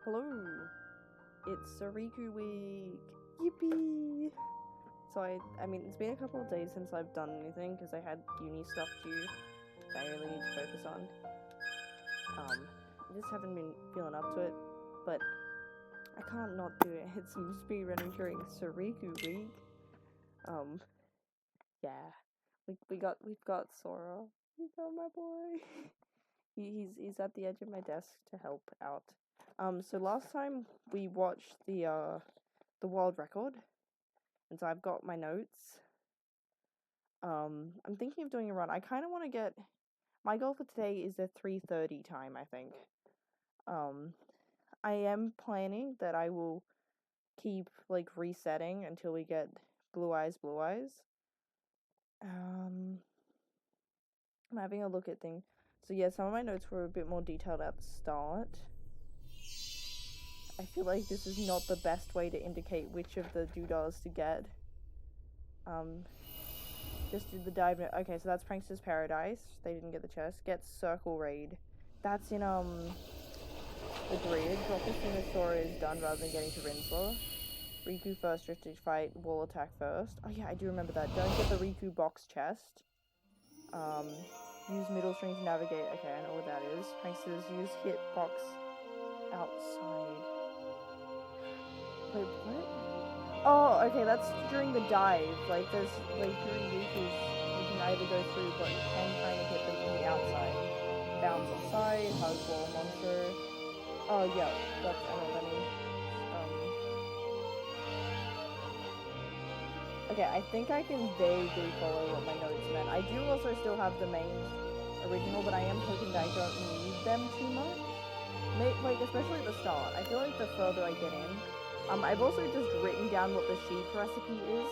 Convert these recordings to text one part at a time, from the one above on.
Hello! It's Soriku week! Yippee! So I mean, it's been a couple of days since I've done anything because I had uni stuff due that I really need to focus on. I just haven't been feeling up to it, but I can't not do it. It's some speedrunning during Soriku week. Yeah. We've got Sora. We got my boy. He's at the edge of my desk to help out. So last time we watched the world record, and so I've got my notes. I'm thinking of doing a run. I kind of want to get, my goal for today is a 3:30 time, I think. I am planning that I will keep like resetting until we get blue eyes. I'm having a look at things. So yeah, some of my notes were a bit more detailed at the start. I feel like this is not the best way to indicate which of the doodahs to get. Just did the dive. Okay, so that's Prankster's Paradise. They didn't get the chest. Get Circle Raid. That's in the grid. Drop as soon as Sora is done rather than getting to Rinsler. Riku first, Driftage Fight, Wall Attack first. Oh yeah, I do remember that. Don't get the Riku box chest. Use middle string to navigate. Okay, I know what that is. Pranksters use hitbox outside. Wait, what? Oh, okay, that's during the dive. Like, there's, like, during Riku's, you can either go through, but you can kind of hit them from the outside. Bounce outside, hug wall monster. Oh, yeah, that's, I know what I mean. Okay, I think I can vaguely follow what my notes meant. I do also still have the main original, but I am hoping that I don't need them too much. Like, especially at the start. I feel like the further I get in, I've also just written down what the sheep recipe is,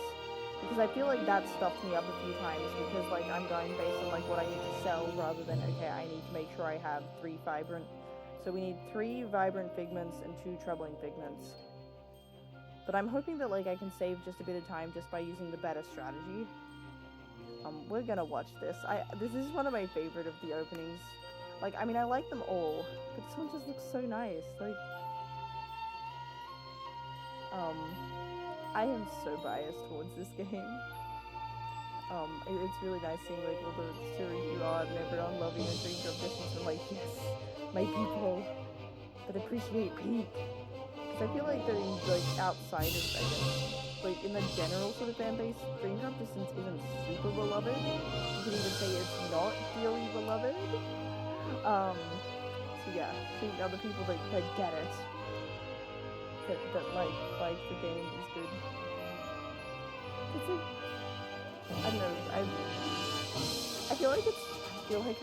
because I feel like that stuffed me up a few times, because, like, I'm going based on, like, what I need to sell, rather than, okay, I need to make sure I have 3 vibrant, so we need 3 vibrant figments and 2 troubling figments. But I'm hoping that, like, I can save just a bit of time just by using the better strategy. We're gonna watch this. This is one of my favorite of the openings. Like, I mean, I like them all, but this one just looks so nice. Like, I am so biased towards this game. It's really nice seeing, like, all the Soriku art and everyone loving the Dream Drop distance and, like, yes, my people that appreciate peak. Because I feel like like, outside of, I guess, like, in the general sort of fan base, Dream Drop distance isn't super beloved. You could even say it's not dearly beloved. So yeah, seeing other people that get it, that like the game is good. It's like, I don't know, I feel like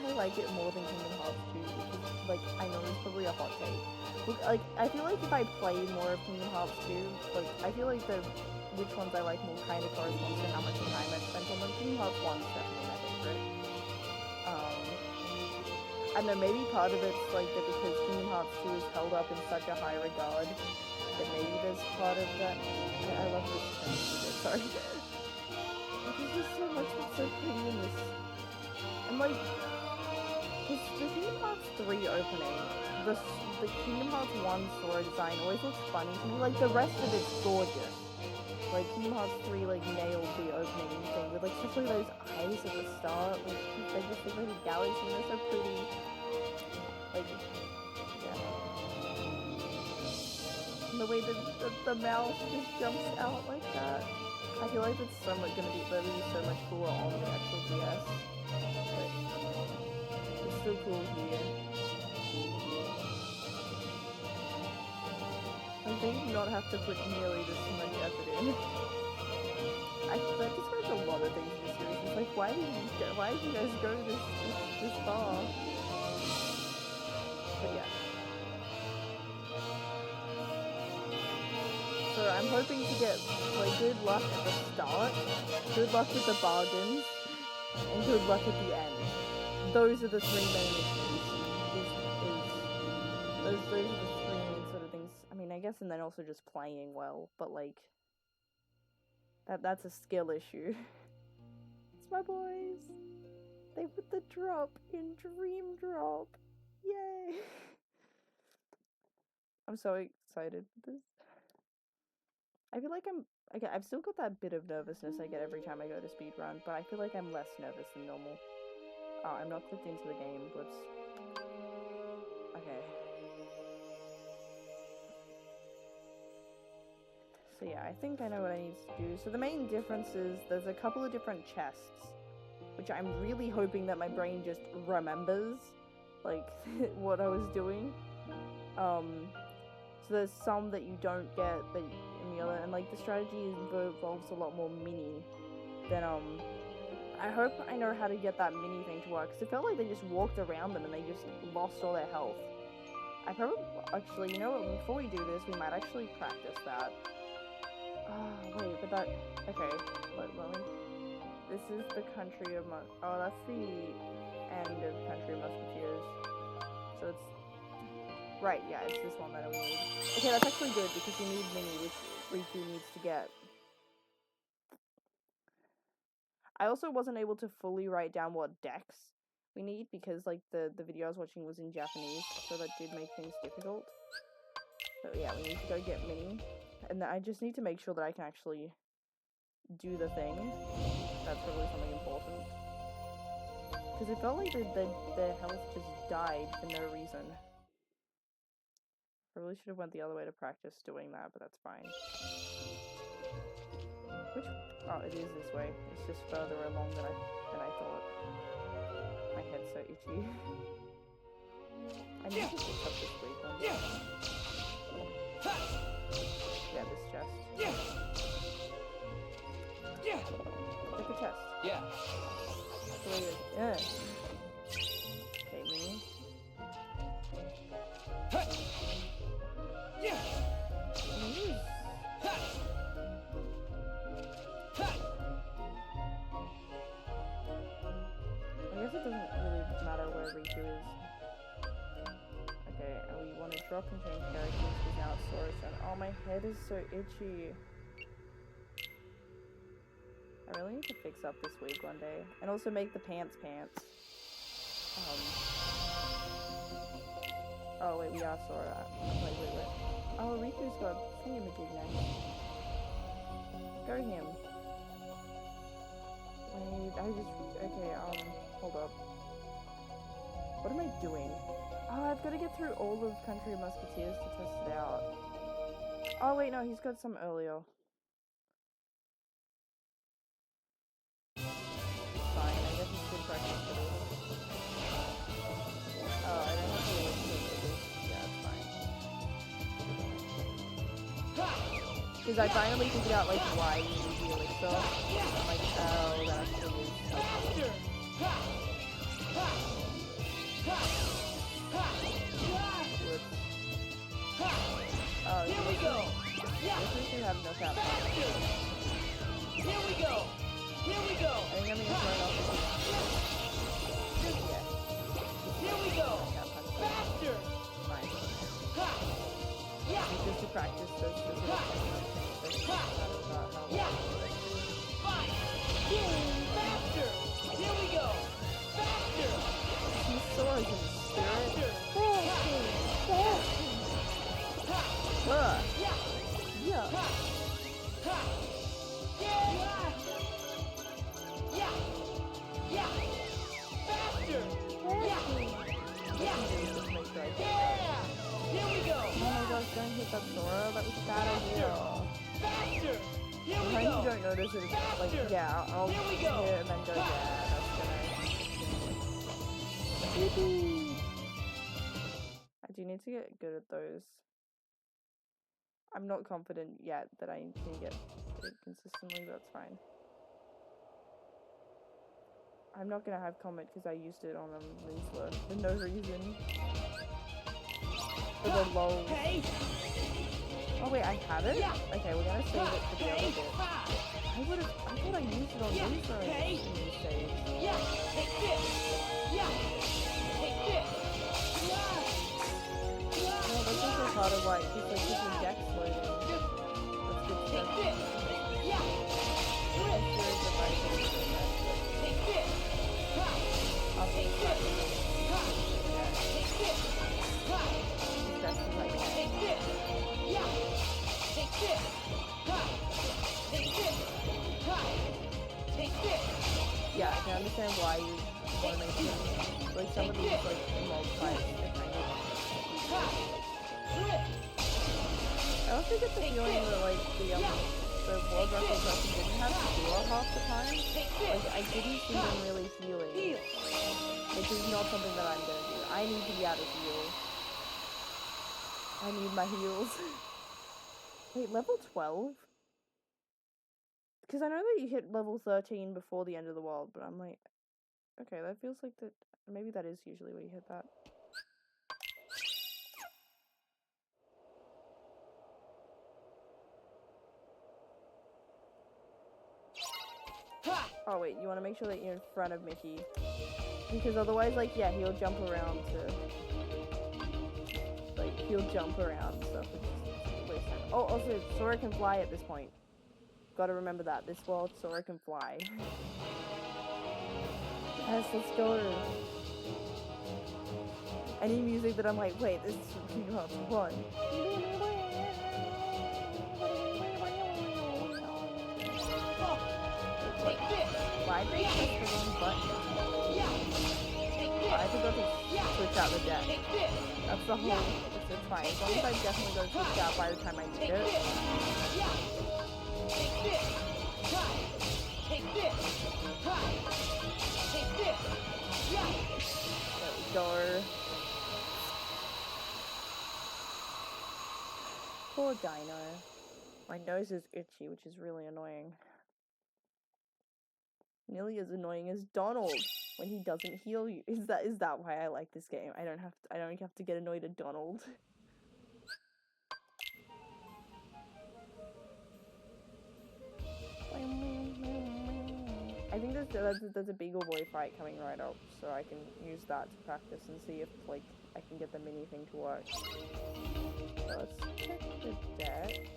I like it more than Kingdom Hearts 2, which is, like, I know it's probably a hot take. Look, like, I feel like if I play more of Kingdom Hearts 2, like, I feel like which ones I like more kind of corresponds to how much time I've spent on them. Kingdom Hearts 1 is definitely my favorite. I don't know, maybe part of it's, like, that because Kingdom Hearts 2 is held up in such a high regard, that maybe there's part of that. I love this. Sorry. There's just so much that's so pretty in this. And, like, the Kingdom Hearts 3 opening, the Kingdom Hearts 1 Sora design always looks funny to me. Like, the rest of it's gorgeous. Like, Kingdom Hearts 3, like, nailed the opening thing with, like, especially those eyes at the start. Like, they just look like a galaxy and they're so pretty. Like, yeah. And the way the mouse just jumps out like that. I feel like it's so much gonna be so much cooler on the actual DS. But it's still cool here. I think not have to put nearly this much effort in. That describes a lot of things in this series. It's like, why did you guys go this far? But yeah. So I'm hoping to get, like, good luck at the start, good luck with the bargains, and good luck at the end. Those are the 3 main issues. Those are the 3 main sort of things. I mean, I guess, and then also just playing well, but, like, that's a skill issue. It's my boys. They put the drop in Dream Drop. Yay! I'm so excited for this. I feel like okay, I've still got that bit of nervousness I get every time I go to speedrun, but I feel like I'm less nervous than normal. Oh, I'm not clicked into the game. Whoops. Okay. So yeah, I think I know what I need to do. So the main difference is there's a couple of different chests, which I'm really hoping that my brain just remembers, like, what I was doing. So there's some that you don't get that in the other, and like the strategy involves a lot more mini than I hope I know how to get that mini thing to work, because it felt like they just walked around them and they just lost all their health. I probably, actually, you know what, before we do this, we might actually practice that. Oh, wait, but that, okay, let me, this is the country of, oh, that's the end of Country of Musketeers, so it's, right, yeah, it's this one that I need. Okay, that's actually good, because you need mini, which Riku needs to get. I also wasn't able to fully write down what decks we need, because, like, the video I was watching was in Japanese, so that did make things difficult. So yeah, we need to go get mini, and I just need to make sure that I can actually do the thing. That's probably something important. Because it felt like the health just died for no reason. Probably should have went the other way to practice doing that, but that's fine. Which, oh, it is this way. It's just further along than I thought. My head's so itchy. I need to fix up this week one. Yeah, this chest. Take the chest. Yeah. Yeah. Okay, mini. Yeah. I guess it doesn't really matter where Riku is. Okay, and we want to drop and change characters because now it's Soros, and oh, my head is so itchy. I really need to fix up this week one day, and also make the pants. Oh wait, we are Sora. Wait. Oh, Riku's got thingamajig now. Go him. Wait, okay, hold up. What am I doing? Oh, I've got to get through all of Country of Musketeers to test it out. Oh wait, no, he's got some earlier. Fine, I guess it's good practice for this. Oh, I don't have to wait for this. Yeah, it's fine. Because I finally figured out, like, why you need the elixir. I'm like, oh, that actually is. Oh, here we go. This should have no cap. Here we go. I think I'm gonna throw it off. Yeah. Here we go. Faster. Fine. Just to practice this. Fine. Faster. Here we go. Faster. He soars in spirit. Yeah. Faster. Here we go. Oh my gosh, don't hit that Sora. That was a bad idea. Faster. Here we Sometimes go. you don't notice it. It's like, yeah, I'll hit it and then go, yeah, that's gonna. I do need to get good at those. I'm not confident yet that I can get it consistently, but that's fine. I'm not gonna have Comet because I used it on Rinsler for no reason. For the low. Hey. Oh wait, I have it? Okay, we're gonna save it for the other bit. I thought I used it on Rinsler in these saves. Yeah, take this. Yeah, take this. No, that's also part of like, just like this is Dex loading. That's good stuff. Take this. Yeah. I'm sure it's the right thing to do that. Take this. I'll take this. Take this. That's the right thing. Take this. understand why you want to make them, like, some of these, like, mob fights are kind of... I also get the feeling that, like, the world record person didn't have to heal half the time. Like, I didn't see them really healing. Which is not something that I'm gonna do. I need to be able to heal. I need my heals. Wait, level 12? Because I know that you hit level 13 before the end of the world, but I'm like, okay, that feels like that. Maybe that is usually where you hit that. Oh wait, you want to make sure that you're in front of Mickey. Because otherwise, like, yeah, he'll jump around to... Like, he'll jump around and stuff, which is a waste of time. Oh, also, Sora can fly at this point. Gotta remember that. This world, Sora can fly. Yes, let's go. Any music that I'm like, wait, this is from Kingdom Hearts 1. Why did I press the wrong button? I forgot to switch out the deck. That's the whole... It's fine. As long as I definitely go switch out by the time I need it. There we go. Poor Dino. My nose is itchy, which is really annoying. Nearly as annoying as Donald when he doesn't heal you. Is that why I like this game? I don't have to get annoyed at Donald. I think there's a Beagle Boy fight coming right up, so I can use that to practice and see if, like, I can get the mini thing to work. So let's check the deck.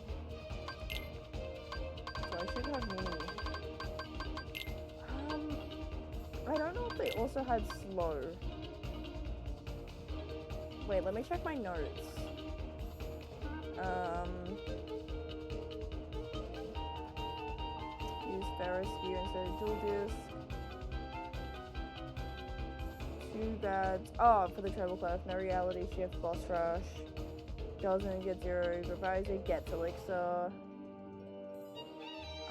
So I should have mini. I don't know if they also had slow. Wait, let me check my notes. Use Ferris gear instead of dual disc. Too bad. Oh, for the treble clef, no reality shift, boss rush. Doesn't get 0, revise it, gets elixir.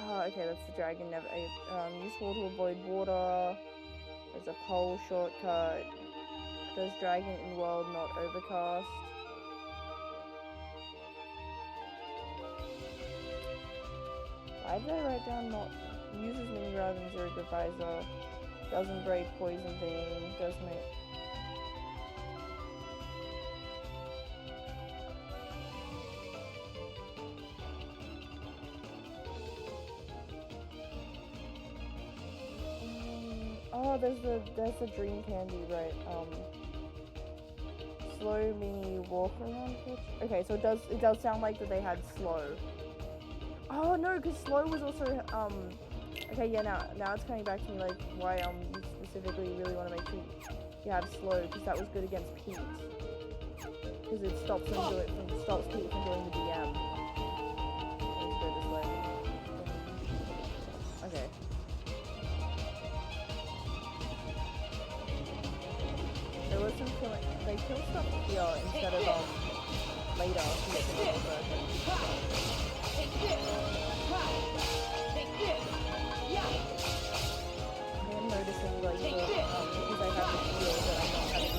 Oh, okay, that's the dragon. Never. Use wall to avoid water. There's a pole shortcut. Does dragon in world not overcast? Why did I write down not uses mini rather than 0 visor? Doesn't break poison vein. Does make. Oh, there's the dream candy, right? Slow mini walk around pitch. Okay, so it does sound like that they had slow. Oh no, because slow was also okay, yeah, now it's coming back to me, like, why you specifically really want to make sure you have slow, because that was good against Pete. Because it stops Pete from doing the DM. Let's go this way. Okay. There was some killing. They kill stuff here instead of later. I am noticing, like, because I have the shield that I'm not having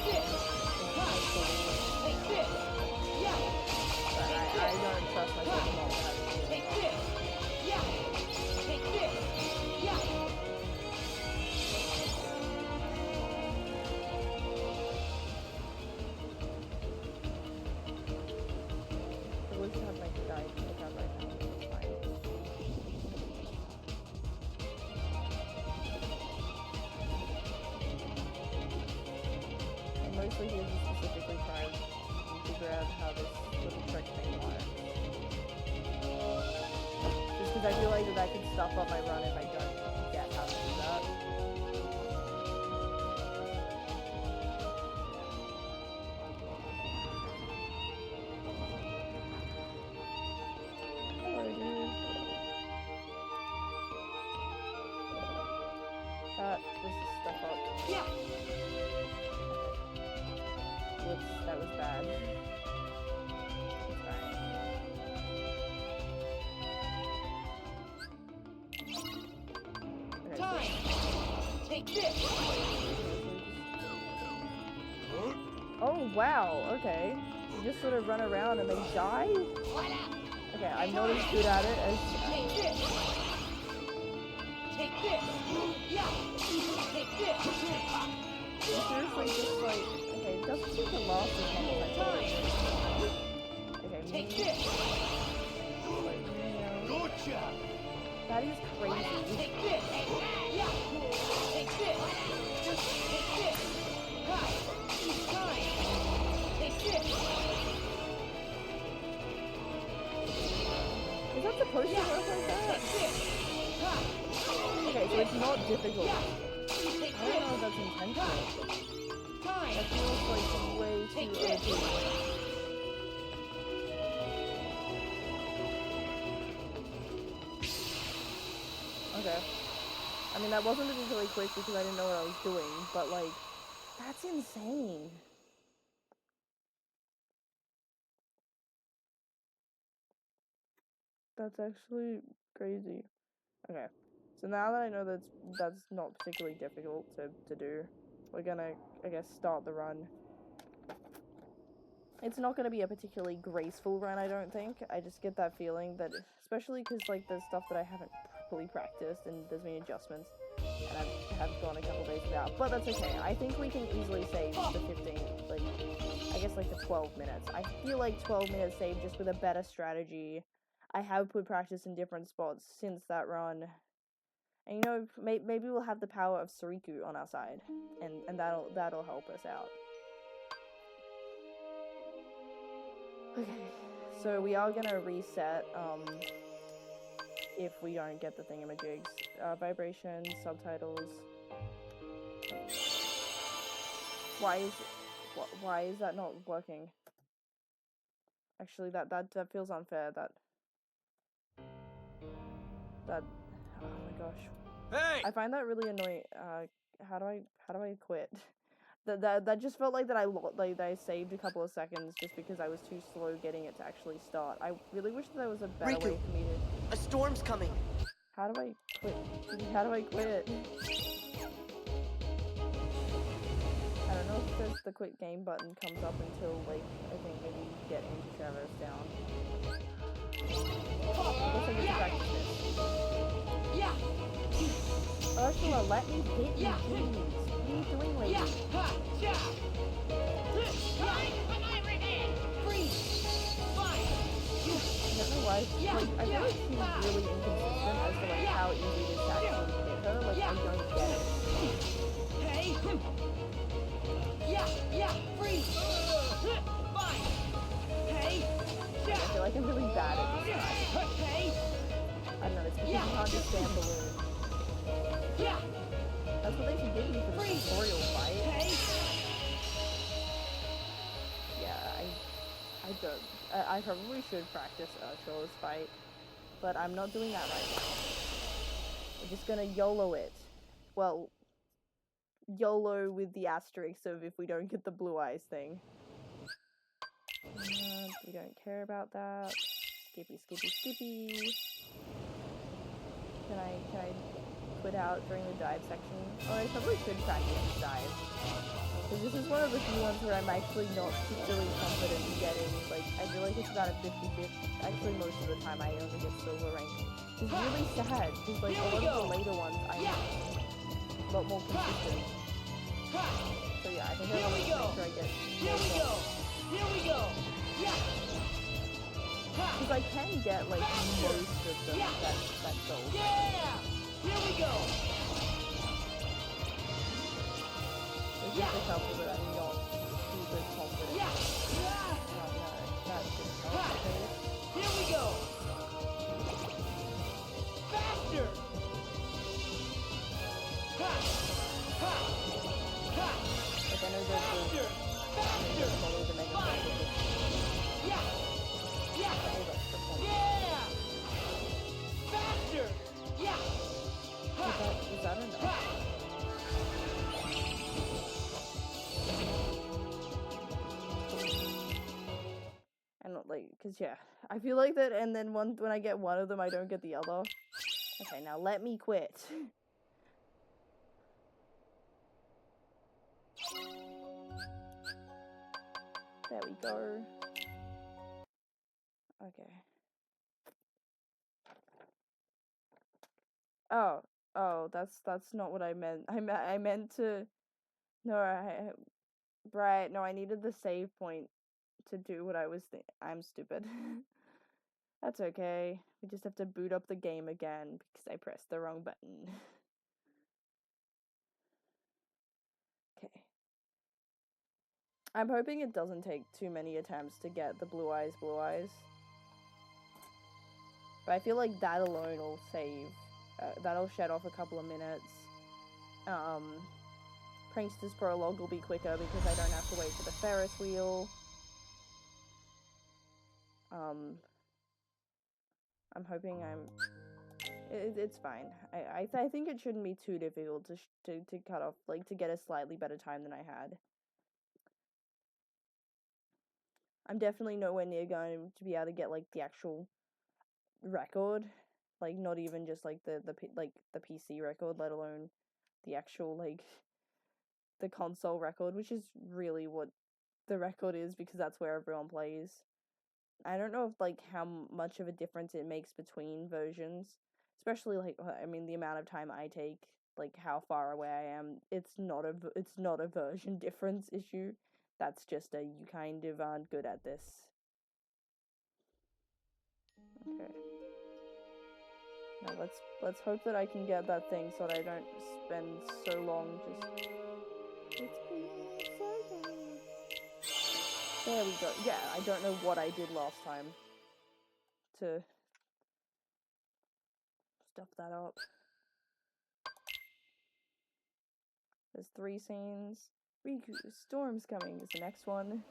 but I don't trust myself not to have the shield. I wish I had my guide to look at right now, but it's fine. I'm mostly here to specifically try and figure out how this little trick thing works. Just because I feel like that could stop up my run if I don't get how to do that. cut this stuff up. Yeah. Whoops, that was bad. It's fine. Okay, Time. Take this. Oh wow, okay. You just sort of run around and they die? Okay, I'm not as good at it as... Take this. Take this. Yeah. Take this. Seriously, just like... Okay, it doesn't seem to last as long as I thought it would. Okay, Take this. like, Gotcha. that is crazy. Take this. Yeah. Take this. Take this. Time. Time. Take this. Is that supposed to work like that? Take this. Time. Okay, so it's not difficult. Yeah. I Take don't know if that's intentional. Time. That feels like way Take too this. OP. Okay. I mean, that wasn't particularly quick because I didn't know what I was doing, but like, that's insane. That's actually crazy. Okay. So now that I know that's not particularly difficult to do, we're gonna, I guess, start the run. It's not gonna be a particularly graceful run, I don't think. I just get that feeling that, especially because like there's stuff that I haven't fully practiced and there's been adjustments, and I have gone a couple days without. But that's okay. I think we can easily save the 15, like, I guess like the 12 minutes. I feel like 12 minutes saved just with a better strategy. I have put practice in different spots since that run. And you know, maybe we'll have the power of Soriku on our side, and that'll help us out. Okay, so we are gonna reset, if we don't get the thingamajigs. Vibrations, subtitles. Why is that not working? Actually, that feels unfair, that, oh my gosh. Hey! I find that really annoying. How do I quit? That just felt like that I saved a couple of seconds just because I was too slow getting it to actually start. I really wish that there was a better way for me to... A storm's coming. How do I quit? How do I quit? I don't know if the quit game button comes up until, like, I think maybe you get into Traverse down. I guess I get to practice this. Yeah. Ursula, let me hit you, please. What are you doing, lady? Yeah. Ha. Yeah. Time for my revenge. Freeze. Fire. I don't know why. Yeah. Like, I feel like she's really inconsistent as to like how easy it is to actually hit her. Like, I don't get it. Hey. Yeah. Yeah. Freeze. Fire. Hey. I feel like I'm really bad at this time. Hey. I don't know, it's because you can't just stand balloon. Yeah. That's what they should give you for the tutorial fight. Hey. Yeah, I don't. I probably should practice Ursula's fight, but I'm not doing that right now. We're just gonna YOLO it. Well, YOLO with the asterisk of if we don't get the blue eyes thing. We don't care about that. Skippy, skippy, skippy. Can I quit out during the dive section? Oh, I probably should practice the dive. Because this is one of the few ones where I'm actually not particularly confident in getting, like, I feel like it's about a 50-50. Actually, most of the time I only get silver rank. It's really sad, because, like, a lot of the later ones, I'm a lot more consistent. So yeah, I think I want to make sure I get... Here we go. Here we go. Yeah. Because I can get, like, most of them that gold. Yeah. Here we go. It's just a couple that I'm not super confident. Yeah. No, that's just complicated. Here we go. Faster. Ha. Ha. Ha. Like, I know Faster. Faster. follow the mega cycle. Yeah. Yeah. I know that's the point. Yeah. Faster. Yeah. Is that enough? And like, cause yeah, I feel like that, and then when I get one of them, I don't get the other. Okay, now let me quit. There we go. Okay. Oh, that's not what I meant. I meant to. No, right. No, I needed the save point to do what I was. I'm stupid. That's okay. We just have to boot up the game again because I pressed the wrong button. Okay. I'm hoping it doesn't take too many attempts to get the blue eyes. But I feel like that alone will save. That'll shed off a couple of minutes. Prankster's Prologue will be quicker because I don't have to wait for the Ferris wheel. I'm hoping it's fine. I think it shouldn't be too difficult to cut off, like, to get a slightly better time than I had. I'm definitely nowhere near going to be able to get, like, the actual record, like, not even just like the PC record, let alone the actual, like, the console record, which is really what the record is because that's where everyone plays. I don't know if, like, how much of a difference it makes between versions, especially, like, I mean, the amount of time I take, like, how far away I am. It's not a version difference issue. That's just you kind of aren't good at this. Okay. Now let's hope that I can get that thing so that I don't spend so long just. There we go. Yeah, I don't know what I did last time to stuff that up. There's 3 scenes. Riku, Storm's coming is the next one.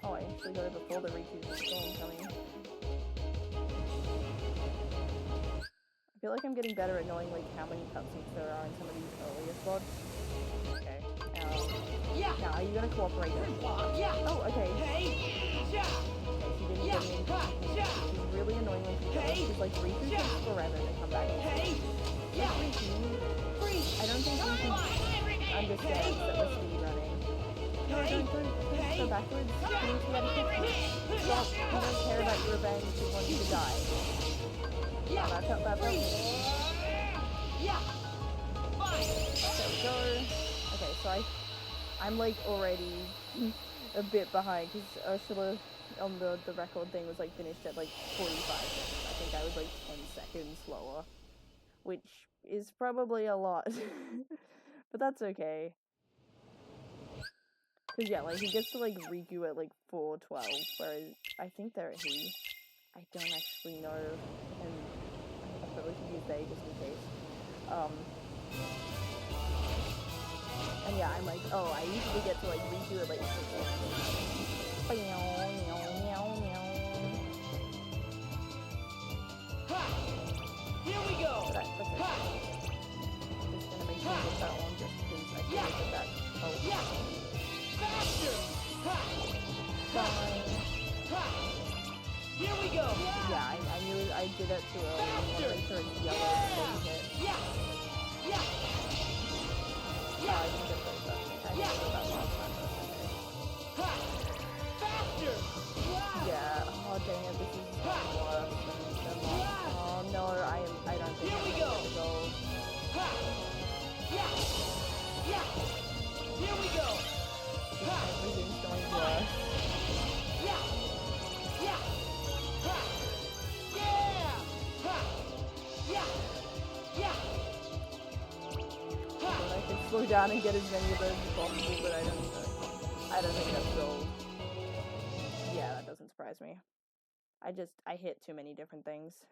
Oh, I actually got it before the Riku's Storm coming. I feel like I'm getting better at knowing, like, how many cutscenes there are in some of these earlier spots. Okay. Now, are you gonna cooperate? Oh, okay. Okay, she didn't get me. She's really annoying when she does. She's like, Riku takes forever to come back. Like, Riku, I don't think Riku understands that we're speedrunning. No, don't go backwards. You need to get a stop. You don't care about your revenge. You want you to die. Back up. There we go. Okay, so I'm like already a bit behind because Ursula on the record thing was like finished at like 45 seconds. I think I was like 10 seconds slower, which is probably a lot, but that's okay. Cause yeah, like he gets to like Riku at like 4:12, whereas I think they're at I don't actually know, and I probably should use they just in case. And yeah, I'm like, oh, I usually get to like Riku at like 6. Here we go. That's okay. I'm just gonna make sure I get that one just because I can get that. Oh. Faster. Fine. Here we go. Yeah, I knew I did it too early. I want to make sure it's the other hit. Yeah. I didn't get those up. I didn't get that last time. Faster. Yeah. Oh dang it, this is worse than last. Oh no, I don't think Here we go. Here we go. Everything's going worse. But I can slow down and get as many of those as possible, but I don't think that's gold. Yeah, that doesn't surprise me. I hit too many different things.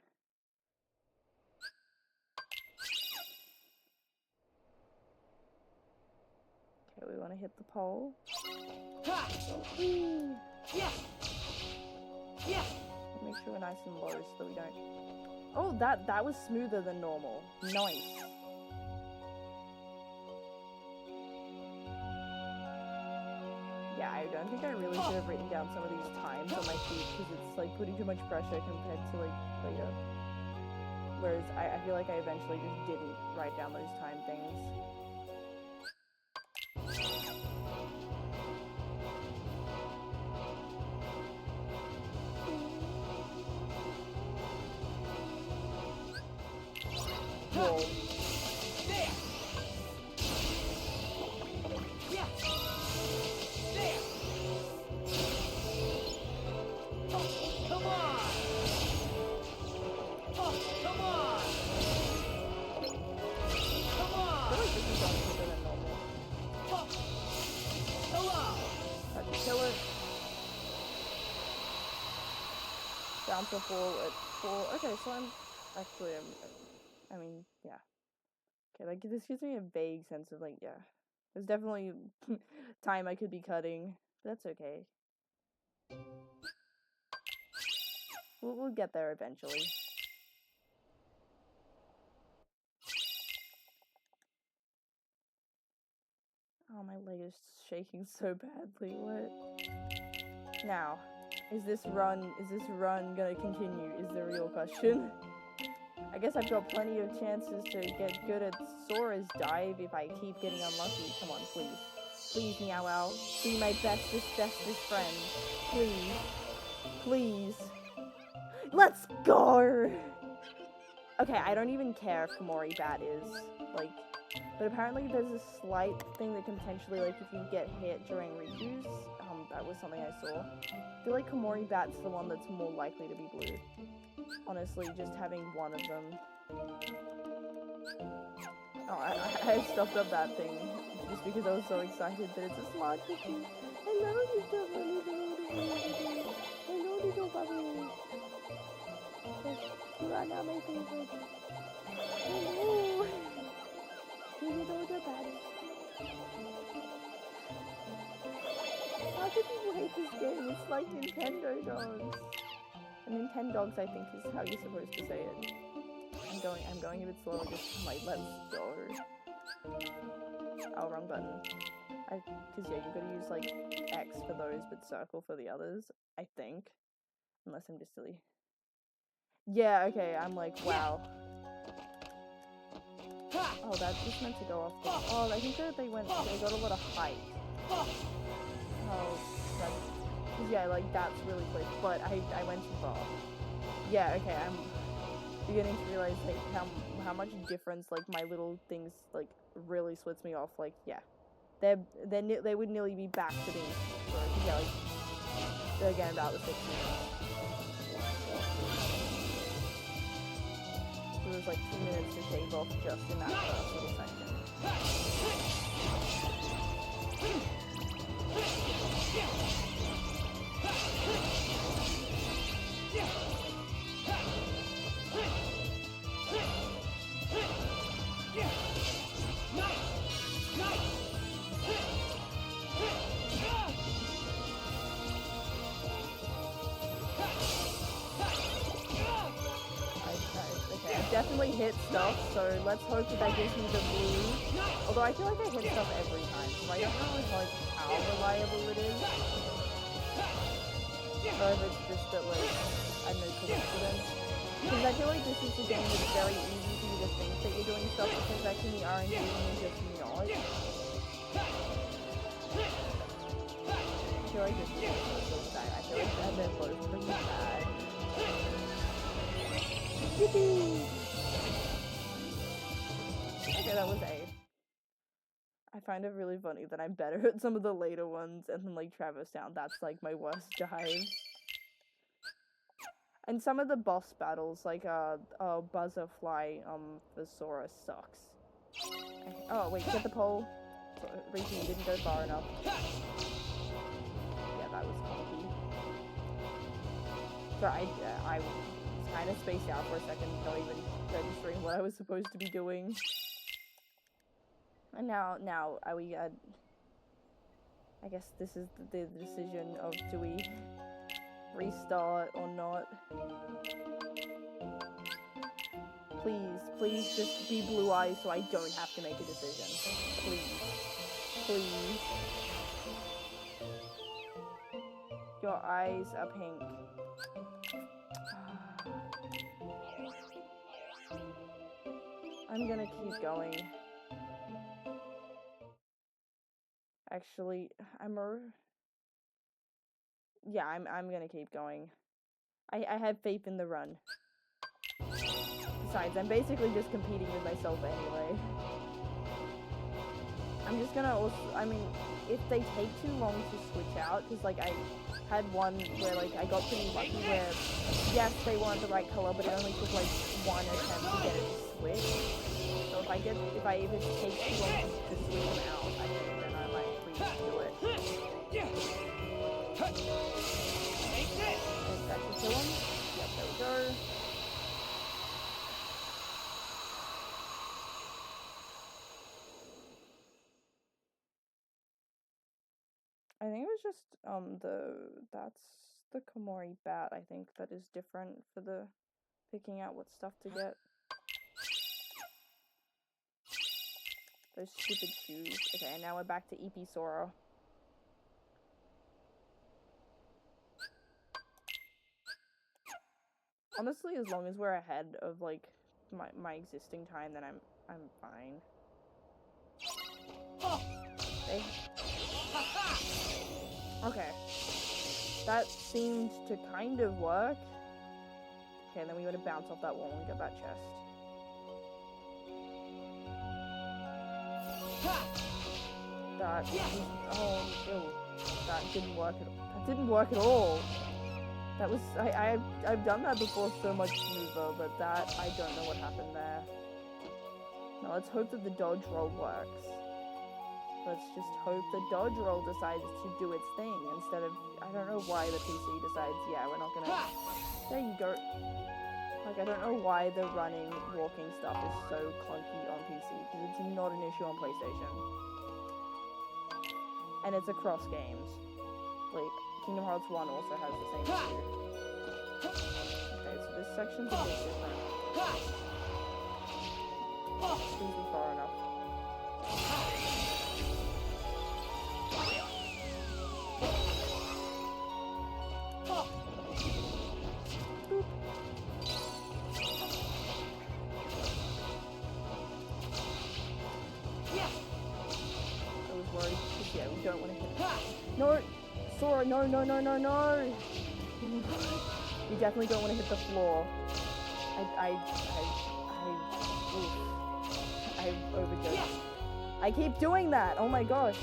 Okay, we want to hit the pole. Make sure we're nice and low so we don't. Oh, that was smoother than normal. Nice. Yeah, I don't think I really should have written down some of these times on my sheet because it's like putting too much pressure compared to like later. Whereas I feel like I eventually just didn't write down those time things. Whoa. There. Yeah. There. Oh, come on. Oh, come on. Come I on. feel like this is going quicker than normal. Oh. Hello. Let's kill it. Down to 4 at 4. Okay, so I'm actually, I mean, yeah. Okay, like this gives me a vague sense of like, yeah. There's definitely time I could be cutting. That's okay. We'll get there eventually. Oh, my leg is shaking so badly. What? Now, is this run gonna continue? Is the real question. I guess I've got plenty of chances to get good at Sora's dive if I keep getting unlucky. Come on, please. Please, Meow Wow. Be my bestest friend. Please. Please. Let's go! Okay, I don't even care if Komori Bat is, like... But apparently there's a slight thing that can potentially, like, if you get hit during Riku's, that was something I saw. I feel like Komori Bat's the one that's more likely to be blue. Honestly, just having one of them. Oh, I stopped up that thing just because I was so excited that it's a smart cookie. Hello, little bunny. Hello, little bunny. You are now my favorite. Hello. You know the bad. How do people hate this game? It's like Nintendo Dogs. And Nintendogs, I think, is how you're supposed to say it. I'm going a bit slow, just like, let's go. Oh, wrong button. Cause yeah, you gotta use like X for those, but circle for the others, I think. Unless I'm just silly. Yeah, okay, I'm like, wow. Oh, that's just meant to go off the... Oh, I think that they got a lot of height. Oh, that's... Yeah, like, that's really quick, but I went too far. Yeah, okay, I'm beginning to realize, like, how much difference, like, my little things, like, really splits me off. Like, yeah. They would nearly be back to being... Yeah, like, they're getting about the 6 minutes. So there's like 2 minutes to shave off just in that first little section. Okay, I definitely hit stuff, so let's hope that gives me the blue. Although I feel like I hit stuff every time, so I don't know if, like, how reliable it is. Or if it's just that, like, I don't know, coincidence. Because I feel like this is the game that's very easy for you to think that you're doing stuff because actually the RNG is just not. I feel like this is so bad. I feel like they're both pretty bad. Yippee! Okay, that was A. I find it really funny that I'm better at some of the later ones, and then, like, Traverse Town, that's, like, my worst dives. And some of the boss battles, like, Buzzerfly, for Sora sucks. Oh, wait, get the pole. Ricky, you didn't go far enough. Yeah, that was clunky. So I was kind of spaced out for a second, not even registering what I was supposed to be doing. And now, we I guess this is the decision of, do we restart or not? Please just be Blue Eyes so I don't have to make a decision. Please. Your eyes are pink. I'm gonna keep going. Actually, I'm gonna keep going. I have faith in the run. Besides, I'm basically just competing with myself anyway. I'm just gonna also, I mean, if they take too long to switch out, because like I had one where like I got pretty lucky where, yes, they weren't the right color, but it only took like one attempt to get it to switch. So if it takes too long to switch them out, I think then I might redo it. If that should kill him. Yep, there we go. I think it was just that's the Komori bat, I think, that is different for the picking out what stuff to get. Those stupid shoes. Okay, and now we're back to EP Sora. Honestly, as long as we're ahead of like my existing time, then I'm fine. Okay. That seemed to kind of work. Okay, and then we gotta bounce off that wall and get that chest. That didn't work at all. That didn't work at all. That was I've done that before so much smoother, but that I don't know what happened there. Now let's hope that the dodge roll works. Let's just hope the dodge roll decides to do its thing instead of, I don't know why the PC decides, yeah, we're not gonna, there you go. Like, I don't know why the running, walking stuff is so clunky on PC, because it's not an issue on PlayStation. And it's across games. Like, Kingdom Hearts 1 also has the same issue. Okay, so this section's a bit different. Please be far enough. Yeah, we don't want to hit it. No! Sora, no, no, no, no, no! We definitely don't want to hit the floor. I overdosed. I keep doing that! Oh my gosh!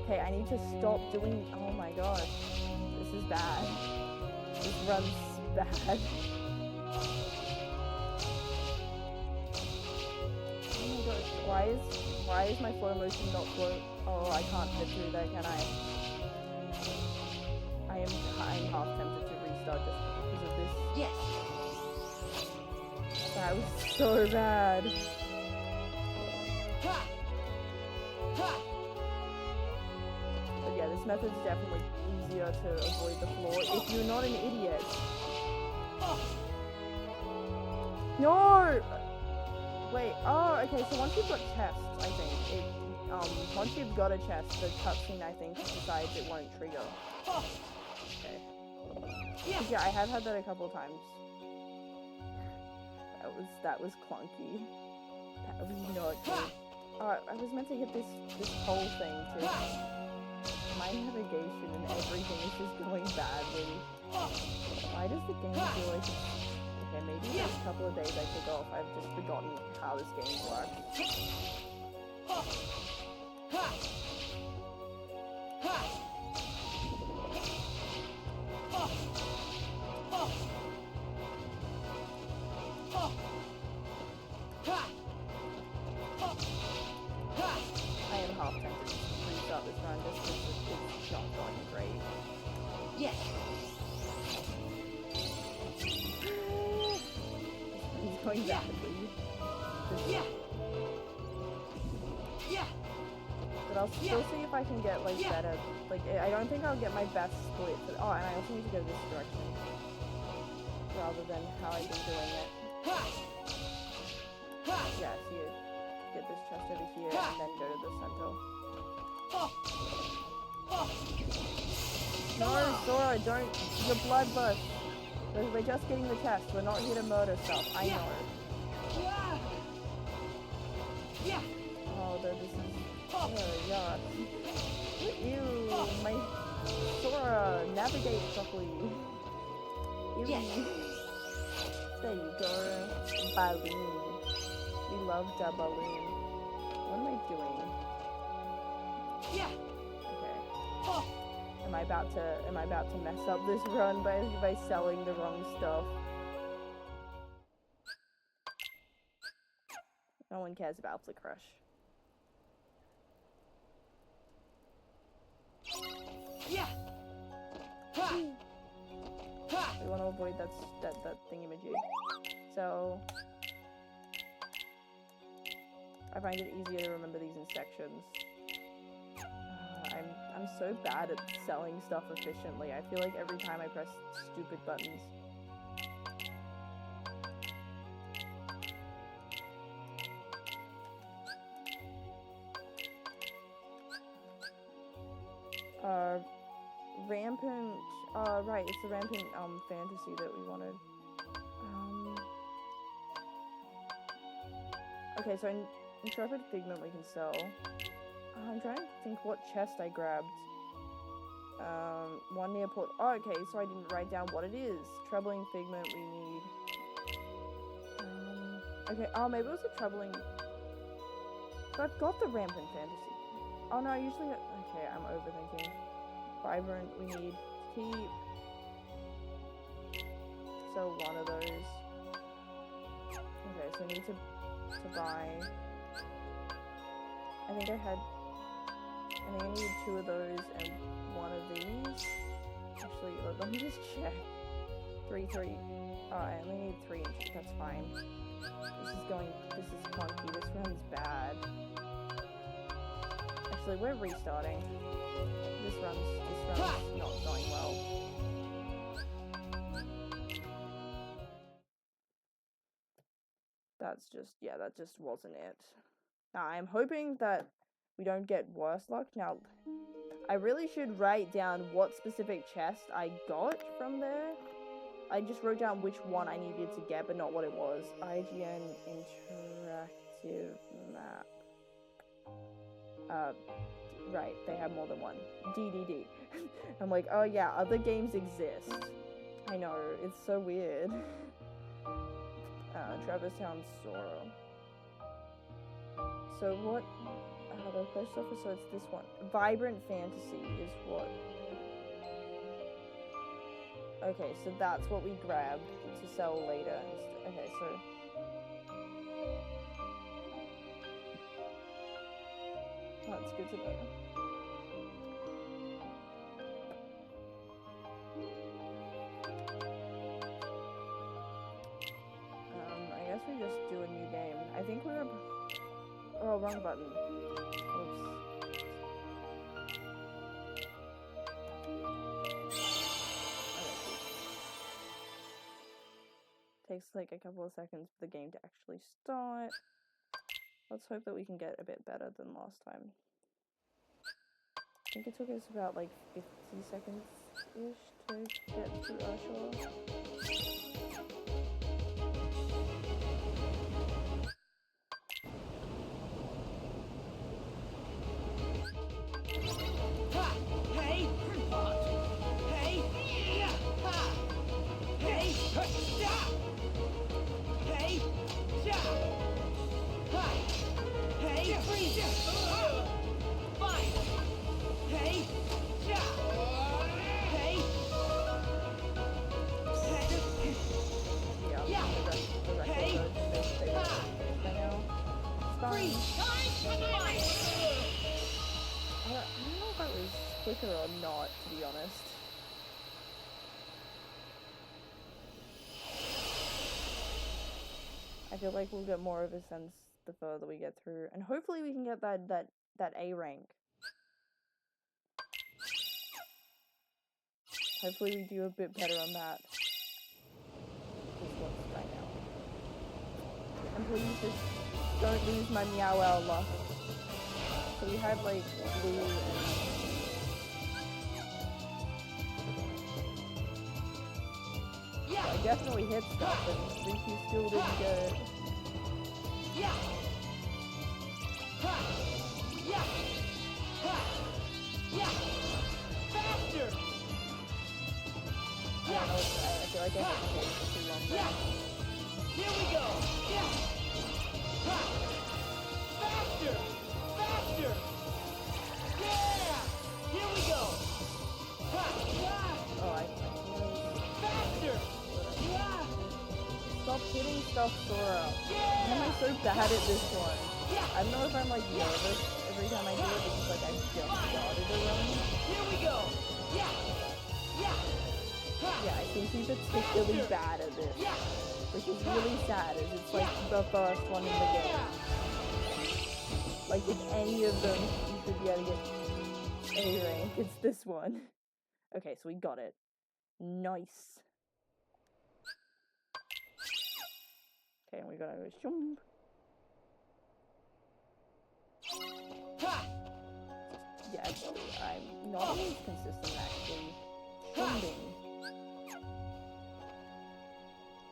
Okay, I need to stop doing... Oh my gosh. This is bad. This run's bad. Oh my gosh, why is my flow motion not flow? Oh, I can't fit through there, can I? I'm half tempted to restart just because of this. Yes. That was so bad. But yeah, this method's definitely easier to avoid the floor if you're not an idiot. No! Wait, oh, okay, so once you've got chests, I think, once you've got a chest, the cutscene, I think, decides it won't trigger. Okay. Yeah, I have had that a couple times. That was clunky. That was not good. Oh, I was meant to hit this pole thing, too. My navigation and everything is just going badly. Why does the game feel like it's... Okay, maybe those couple of days I took off, I've just forgotten how this game works. I am half tempted to restart this run just because it's not going great. Yes. He's going badly. But I'll still see if I can get like better. Like I don't think I'll get my best split. But, oh, and I also need to go this direction rather than how I've been doing it. Yeah, so you get this chest over here and then go to the center. No, Sora, don't. Your bloodlust. We're just getting the test. We're not here to murder stuff. I know. Yeah. Yeah. Oh, this is. Oh, yeah. Ew, my Sora, navigate properly. Ew. Yes. There you go. Balloon. We love the balloon. What am I doing? Yeah. Okay. Oh. Am I about to mess up this run by selling the wrong stuff? No one cares about Flick Crush. Yeah. Ha. Ha. We want to avoid that thingamajig. So I find it easier to remember these in sections. I'm so bad at selling stuff efficiently. I feel like every time I press stupid buttons. Rampant, right, it's the rampant, fantasy that we wanted. Okay, so Intrepid Figment we can sell. I'm trying to think what chest I grabbed. One near port. Oh, okay, so I didn't write down what it is. Troubling Figment we need. Okay, oh, maybe it was a troubling... But I've got the rampant fantasy. Oh no, I usually... Okay, I'm overthinking. Vibrant, we need keep. So one of those. Okay, so I need to buy. I think I need 2 of those and 1 of these. Actually, let me just check. 3. Oh, I only need 3 and 2. That's fine. This is clunky. This run's bad. Actually, we're restarting. This run's not going well. That just wasn't it. Now, I'm hoping that we don't get worse luck. Now, I really should write down what specific chest I got from there. I just wrote down which one I needed to get, but not what it was. IGN Interactive Map. Right, they have more than one. DDD. I'm like, oh yeah, other games exist. I know, it's so weird. Travis Town Sorrow. So what? The post office, so it's this one. Vibrant Fantasy is what? Okay, so that's what we grabbed to sell later. Okay, so... That's good to know. I guess we just do a new game. I think we're... Oh, wrong button. Oops. Takes like a couple of seconds for the game to actually start. Let's hope that we can get a bit better than last time. I think it took us about like 50 seconds-ish to get to Ursula. Quicker or not, to be honest. I feel like we'll get more of a sense the further we get through, and hopefully we can get that A rank. Hopefully we do a bit better on that. Just what's right now. And please just don't lose my Meow Owl luck. So we had like blue and definitely hit stuff, and Riku still didn't get it. Yeah. Ha. Yeah. Ha. Yeah. Faster. I don't know, I feel like I hesitated for too long Yeah. there. Here we go. Yeah. Ha. Faster. Faster. Yeah. Here we go. Ha. Yeah. Oh, Faster. Yeah. Stop hitting stuff, Sora. Why Yeah. am I so bad at this one? Yeah. I don't know if I'm like nervous every time I do it because like I've just started a run. Here we go. Yeah. Yeah. Ha. Yeah, I think he's particularly bad at this. Yeah. Which is really sad, as it's like the first one in the game. Like if any of them you should be able to get A rank, it's this one. Okay, so we got it. Nice. Okay, and we gotta go jump. Ha. Yeah, I'm not always consistent actually. Jumping.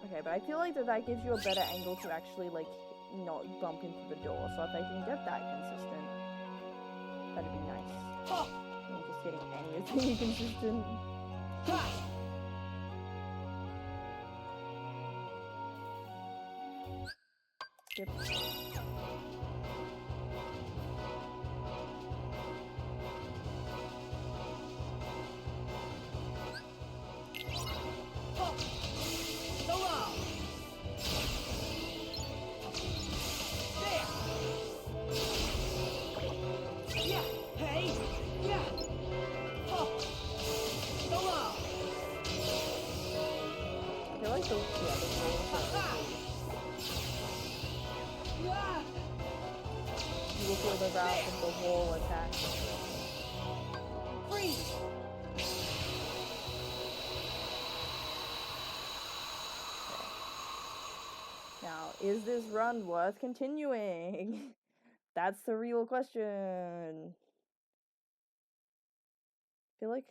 Okay, but I feel like that gives you a better angle to actually like not bump into the door. So if I can get that consistent, that'd be nice. Oh. I'm just getting anything inconsistent. Ha. Skip. Oh. So long. There. Yeah. Hey. Yeah. Oh. So long. I feel like those, yeah, the rules Ha. Yeah. you will feel the wrath of the wall attack. Freeze. Now, is this run worth continuing? That's the real question. I feel like,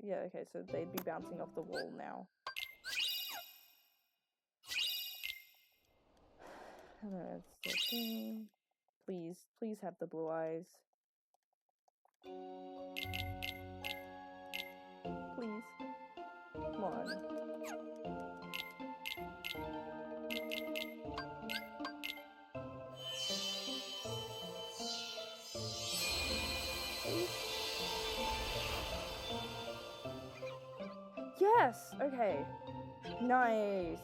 yeah, okay, so they'd be bouncing off the wall now. I don't know, it's the thing. Please, please have the blue eyes. Please. Come on. Yes! Okay. Nice.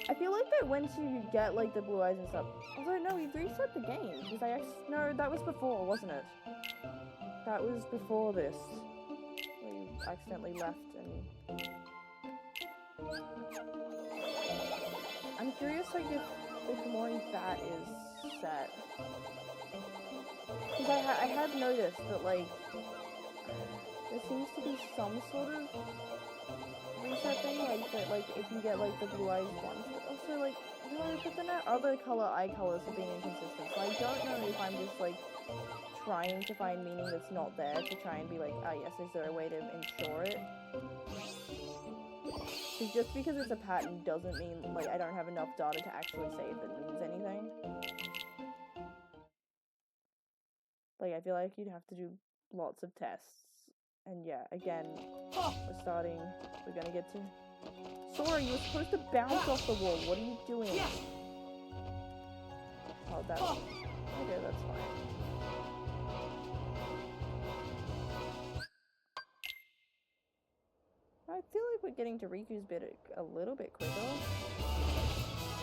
I feel like that once you get like the blue eyes and stuff. Although no, we reset the game because no, that was before, wasn't it? That was before this. We accidentally left and. I'm curious, like if more that is set. Because I had noticed that like there seems to be some sort of reset thing, like that, like if you get like the blue eyes once, but also like no, but then our other eye colors are being inconsistent. So I don't know if I'm just like trying to find meaning that's not there to try and be like, ah yes, is there a way to ensure it? Because just because it's a pattern doesn't mean like I don't have enough data to actually say if it means anything. Like I feel like you'd have to do lots of tests. And yeah, again, we're gonna get to... Sora, you were supposed to bounce off the wall, what are you doing? Oh, that's... Okay, that's fine. I feel like we're getting to Riku's bit a little bit quicker. I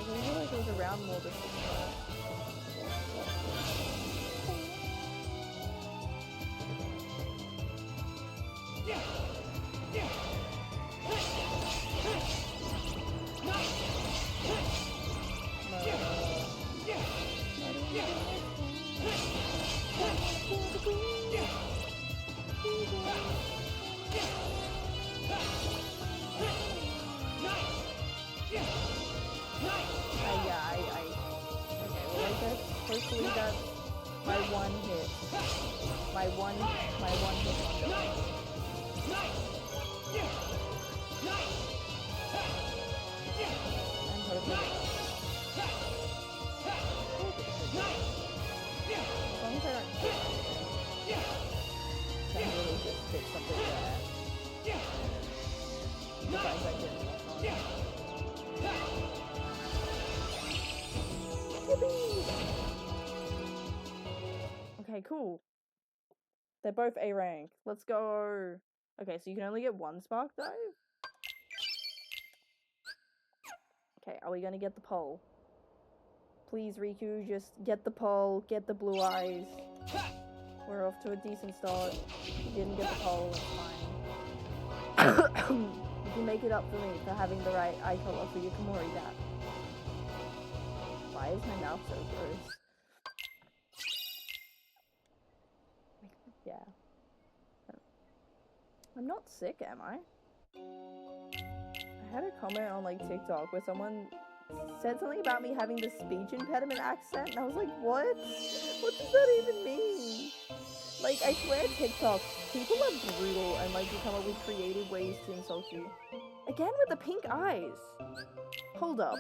feel like it was around more this time. Hopefully that's my one hit. My one hit window. And hopefully as long as I don't hit anything, can really just hit something there. Besides I can Okay, cool. They're both A rank. Let's go. Okay, so you can only get one spark dive? Okay, are we gonna get the pole? Please, Riku, just get the pole, get the blue eyes. We're off to a decent start. You didn't get the pole, it's fine. You can make it up for me for having the right eye color for your Komori dad. Why is my mouth so gross? Yeah. I'm not sick, am I? I had a comment on like TikTok where someone said something about me having the speech impediment accent, and I was like, what? What does that even mean? Like, I swear TikTok, people are brutal and like you come up with creative ways to insult you. Again with the pink eyes. Hold up.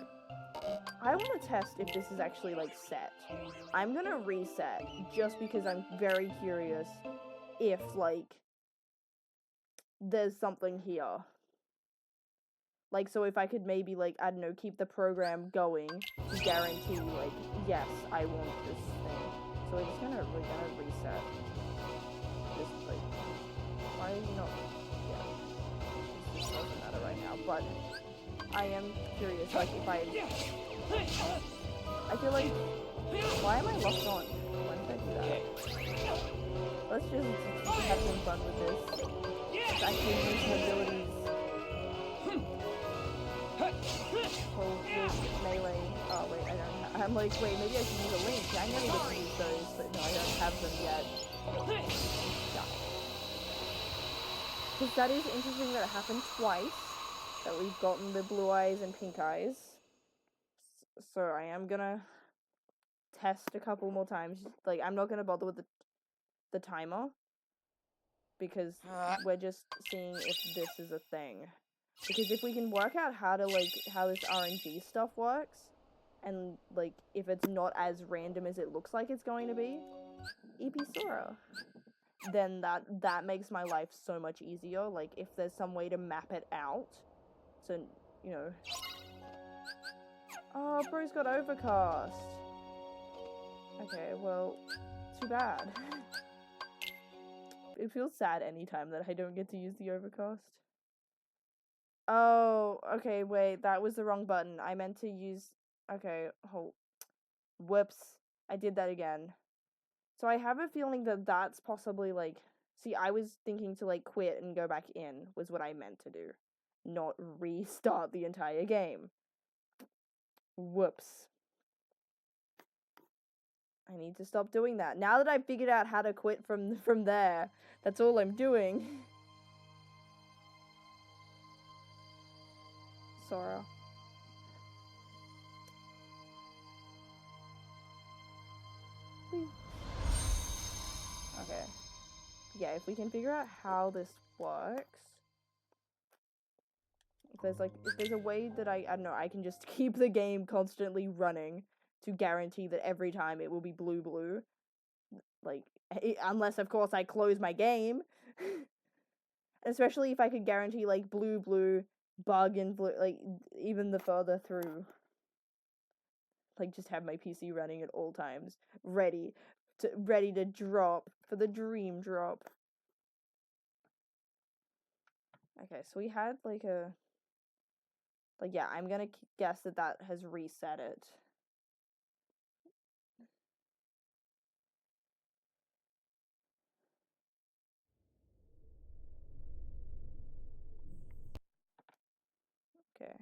I want to test if this is actually like set. I'm gonna reset just because I'm very curious if like there's something here. Like, so if I could maybe, like, I don't know, keep the program going to guarantee, like, yes, I want this thing. So we're gonna reset. Just, like, why are you not, yeah, this doesn't matter right now, but I am curious, like, if I feel like, why am I locked on? Why did I do that? Let's just have some fun with this. Let's actually use some abilities. Melee. Oh wait, I don't have. I'm like, wait, maybe I should use a link. I never get to use those, but no, I don't have them yet. Yeah. Because that is interesting that it happened twice. That we've gotten the blue eyes and pink eyes. So I am gonna test a couple more times. Like, I'm not gonna bother with the timer. Because we're just seeing if this is a thing. Because if we can work out how to, like, how this RNG stuff works, and, like, if it's not as random as it looks like it's going to be, EP Sora, then that makes my life so much easier. Like, if there's some way to map it out, so, you know. Oh, bro's got overcast. Okay, well, too bad. It feels sad anytime that I don't get to use the overcast. Oh, okay, wait, that was the wrong button. I meant to use... Okay, hold... Whoops. I did that again. So I have a feeling that that's possibly, like... See, I was thinking to, like, quit and go back in, was what I meant to do. Not restart the entire game. Whoops. I need to stop doing that. Now that I've figured out how to quit from there, that's all I'm doing. Sora. Okay. Yeah, if we can figure out how this works. If there's a way that I don't know, I can just keep the game constantly running to guarantee that every time it will be blue. Like, unless of course I close my game. Especially if I could guarantee like blue, bug and blue, like even the further through. Like, just have my PC running at all times, ready to drop for the dream drop. Okay, so we had like a... Like, yeah, I'm gonna guess that has reset it. Okay.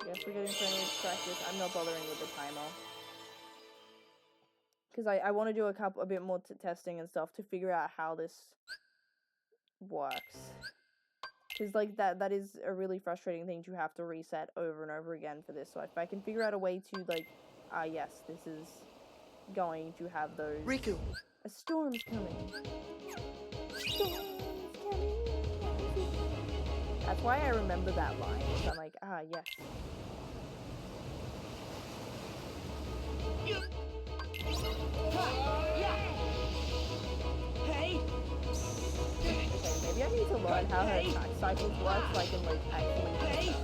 Guess we're getting friendly with practice. I'm not bothering with the timer. Because I want to do a bit more testing and stuff to figure out how this works. Because, like, that is a really frustrating thing to have to reset over and over again for this. So if I can figure out a way to, like, yes, this is going to have those. Riku. A storm's coming. Storm's coming. That's why I remember that line. So I'm like, ah, yes. Hey. Okay, maybe I need to learn how her attack cycles work so I can like actually.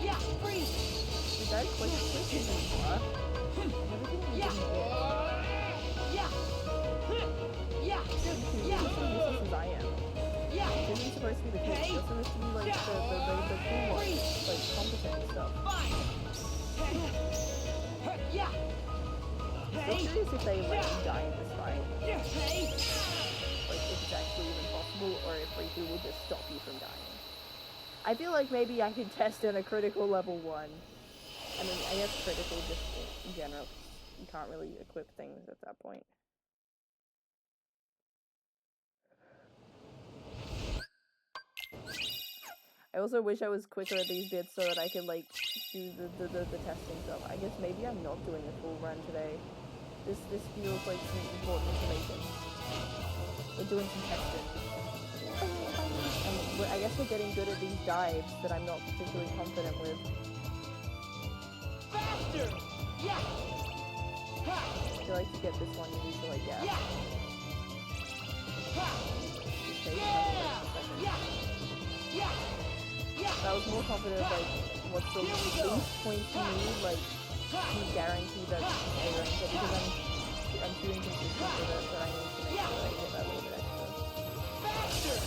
Yeah, freeze. Did that quick switch even work? Yeah. Yeah. Yeah. Dude, Yeah. as useless as I am. Yeah. This isn't supposed to be the case. It's supposed to be like the cool ones, like competent stuff. Yeah. I'm still curious if they let me die in this fight. Hey. Like if it's actually even possible, or if Riku will just stop you from dying. I feel like maybe I could test in a critical level 1. I mean, I guess critical just in general. You can't really equip things at that point. I also wish I was quicker at these bits so that I could like do the testing stuff. I guess maybe I'm not doing a full run today. This feels like some important information. We're doing some testing. And I guess we're getting good at these dives that I'm not particularly confident with. Faster. Yeah. I feel like to get this one you need to like Yeah. just take Yeah. Yeah. Yeah. I was more confident like what's the least points you need, like you guarantee that A rank it because I'm too inconsistent with it that I need to make sure that I get that little bit extra. Faster.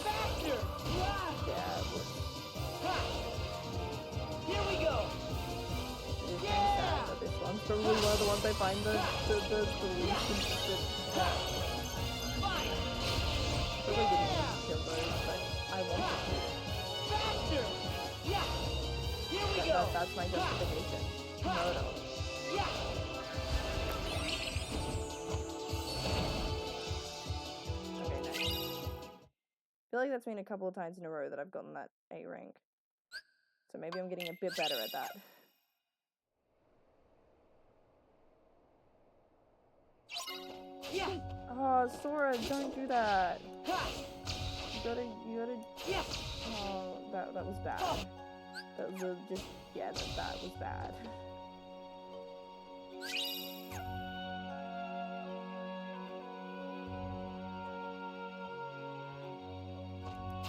Faster. Yeah, but Here we go. it is kind of sad that this one's probably one of the ones I find the least consistent that Fine. probably didn't need to kill those, but I want to. Faster. Yeah. Here we go. That's my justification. Murder. Yeah. Okay, nice. I feel like that's been a couple of times in a row that I've gotten that A rank. So maybe I'm getting a bit better at that. Yeah. Oh, Sora, don't do that. Ha. You gotta. Yeah. Oh, that was bad. That was just, yeah, that was bad.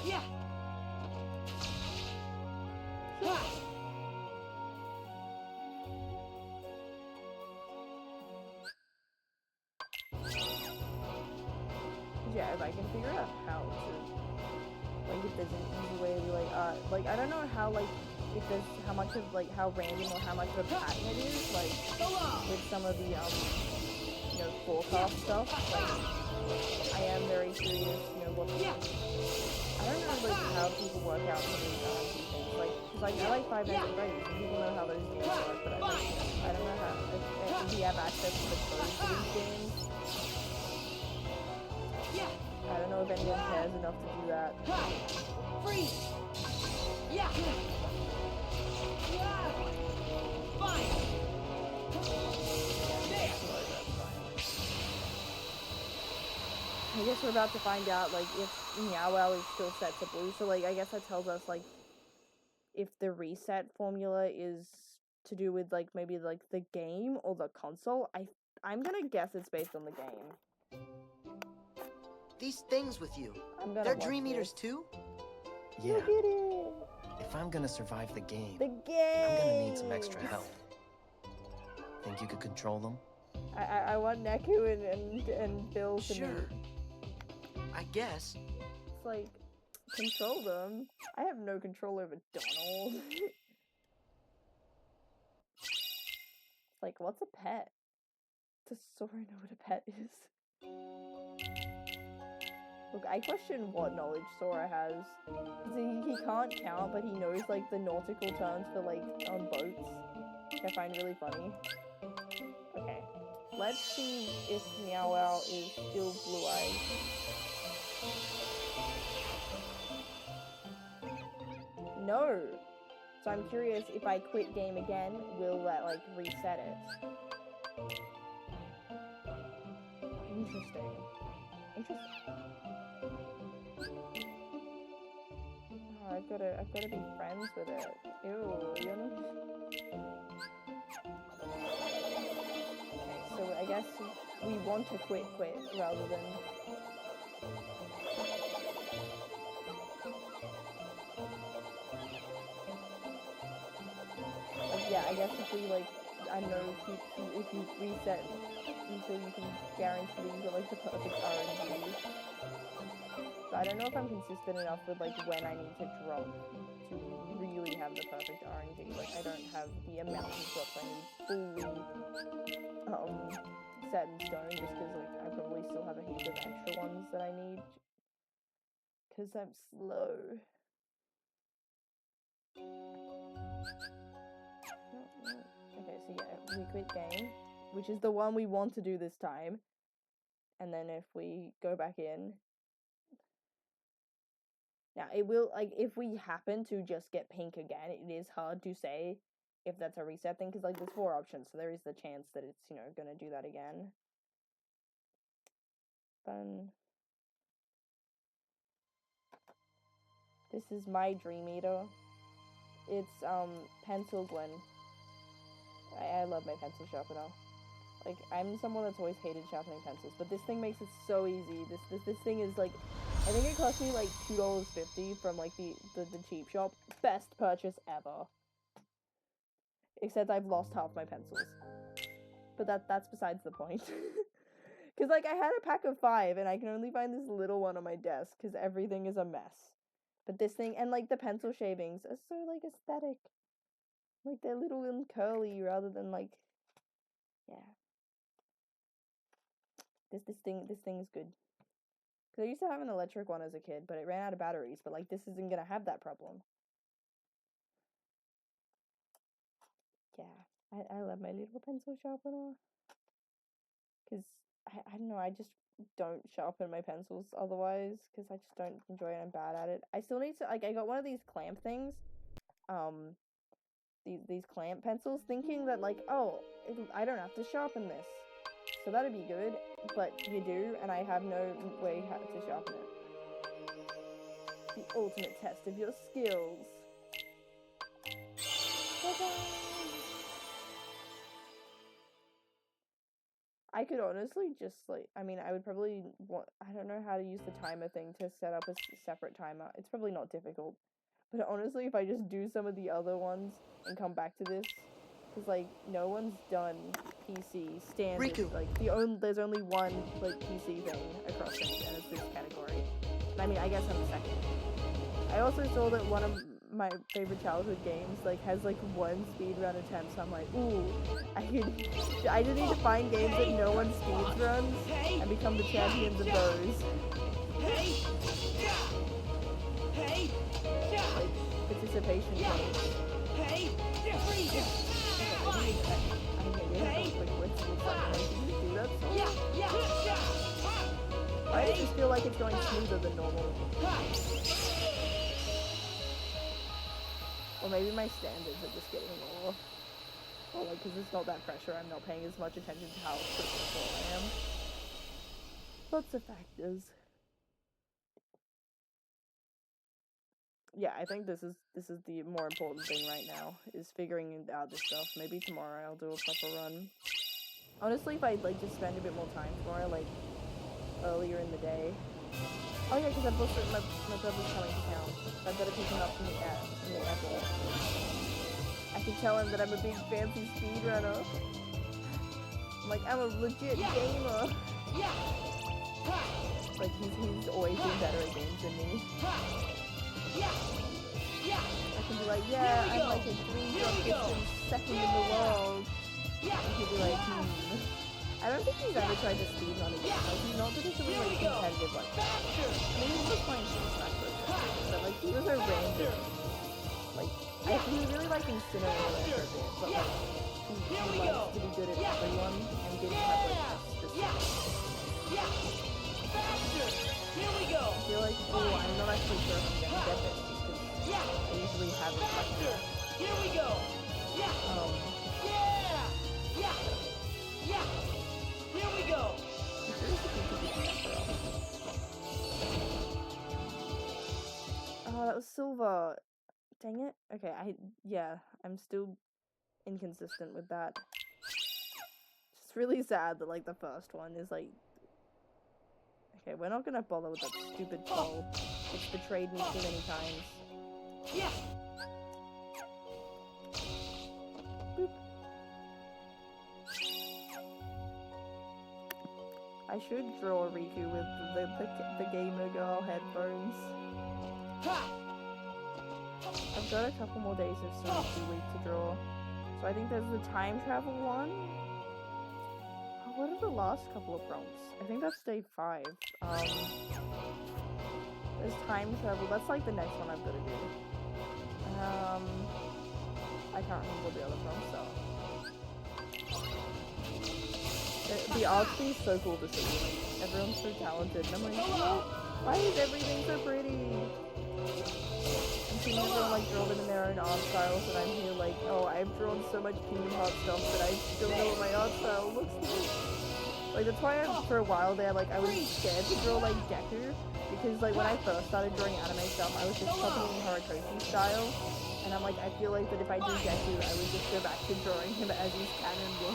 Yeah. Ha. Yeah, if I can figure out how to, like, if there's an easy way to be like, I don't know how, like, if there's how much of, like, how random or how much of a pattern it is, like, with some of the, you know, forecast stuff, like, I am very curious, you know, what, I don't know, like, how people work out some of these things, like, cause, like, I like Five Nights at Freddy's, and people know how those games work, but I don't know how, if we have access to the code for these games. I don't know if anyone cares enough to do that. Freeze. Yeah. Fine. There. I guess we're about to find out, like, if Meow Wow is still set to blue. So, like, I guess that tells us, like, if the reset formula is to do with, like, maybe, like, the game or the console. I'm gonna guess it's based on the game. These things with you, I'm gonna they're watch Dream Eaters this. too? Yeah, Look at it! if I'm gonna survive the game, The game! I'm gonna need some extra help. Think you could control them? I want Neku and Bill to Sure. meet. I guess. It's like, control them? I have no control over Donald. It's like, what's a pet? Does Sora know what a pet is? Look, I question what knowledge Sora has. He can't count, but he knows, like, the nautical terms for, like, on boats. Which I find really funny. Okay. Let's see if Meow Wow is still blue-eyed. No! So I'm curious if I quit game again, will that like reset it? Interesting. Oh, I've gotta be friends with it. Ew, you know? Okay, so I guess we want to quit rather than. Yeah, I guess if we like, I don't know, if you reset until you can guarantee that you get like the perfect RNG. But I don't know if I'm consistent enough with like when I need to drop to really have the perfect RNG. Like I don't have the amount of drops I need fully set in stone, just because like I probably still have a heap of extra ones that I need. Because I'm slow. Okay, so yeah, we quit game, which is the one we want to do this time. And then if we go back in, now it will, like, if we happen to just get pink again, it is hard to say if that's a reset thing, because like there's 4 options, so there is the chance that it's, you know, gonna do that again. Fun. This is my dream eater. It's pencil Gwen. I love my pencil sharpener. Like, I'm someone that's always hated sharpening pencils, but this thing makes it so easy. This thing is like, I think it cost me like $2.50 from like the cheap shop. Best purchase ever. Except I've lost half my pencils. But that's besides the point. Because like I had a pack of 5 and I can only find this little one on my desk because everything is a mess. But this thing, and like the pencil shavings are so like aesthetic. Like they're little and curly rather than like, yeah. This thing is good. Because I used to have an electric one as a kid, but it ran out of batteries. But like this isn't gonna have that problem. Yeah, I love my little pencil sharpener. Because I don't know, I just don't sharpen my pencils otherwise. Because I just don't enjoy it. I'm bad at it. I still need to, like, I got one of these clamp things. These clamp pencils, thinking that like, oh, I don't have to sharpen this. So that'd be good, but you do, and I have no way to sharpen it. The ultimate test of your skills. I could honestly just like, I mean, I would probably want, I don't know how to use the timer thing to set up a separate timer. It's probably not difficult. But honestly, if I just do some of the other ones and come back to this, because like no one's done PC standard. Riku. Like there's only one like PC thing across things, and it's this category. And I mean, I guess I'm the second. I also saw that one of my favorite childhood games like has like 1 speedrun attempt. So I'm like, ooh, I just need to find games that no one speedruns and become the champions of those. Like participation games. I just feel like it's going smoother than normal. Or maybe my standards are just getting lower. Or like, because it's not that pressure, I'm not paying as much attention to how successful I am. Lots of factors. Yeah, I think this is the more important thing right now, is figuring out this stuff. Maybe tomorrow I'll do a proper run. Honestly, if I'd like just spend a bit more time tomorrow, like earlier in the day. Oh yeah, because I've also, my brother's coming to town. So I've got to pick him up from the airport. I can tell him that I'm a big fancy speedrunner. I'm like, I'm a legit gamer. Like he's always been better at games than me. I can be like, yeah, I'm like a 3-drop distance second in the world. And he'll be like, I don't think he's ever tried to speedrun a game. Like, he's not particularly like competitive like that. I mean, he's just playing Super Smash Bros. But like, he was a random. Like, he really liked Incineroar for a bit, but like, he likes to be good at everyone and didn't have like a specific. I feel like, oh, I'm not actually sure if I'm gonna get this, just because I usually have it like silver. Dang it. Okay, I'm still inconsistent with that. It's really sad that like the first one is like. Okay, we're not gonna bother with that stupid troll. It's betrayed me too many times. Yeah. Boop. I should draw Riku with the gamer girl headphones. Ha. I've got a couple more days of Soriku week to draw. So I think there's the time travel one. Oh, what are the last couple of prompts? I think that's day 5. There's time travel. That's like the next one I've got to do. I can't remember the other prompts though. The art's been so cool to see. Like, everyone's so talented, and I'm like, why is everything so pretty? I'm seeing everyone like draw them in their own art styles, and I'm here like, oh, I've drawn so much Kingdom Hearts stuff that I still know what my art style looks like. Like that's why for a while there, like I was scared to draw like Deku, because like when I first started drawing anime stuff, I was just copying Horikoshi style, and I'm like, I feel like that if I do Deku, I would just go back to drawing him as his canon look.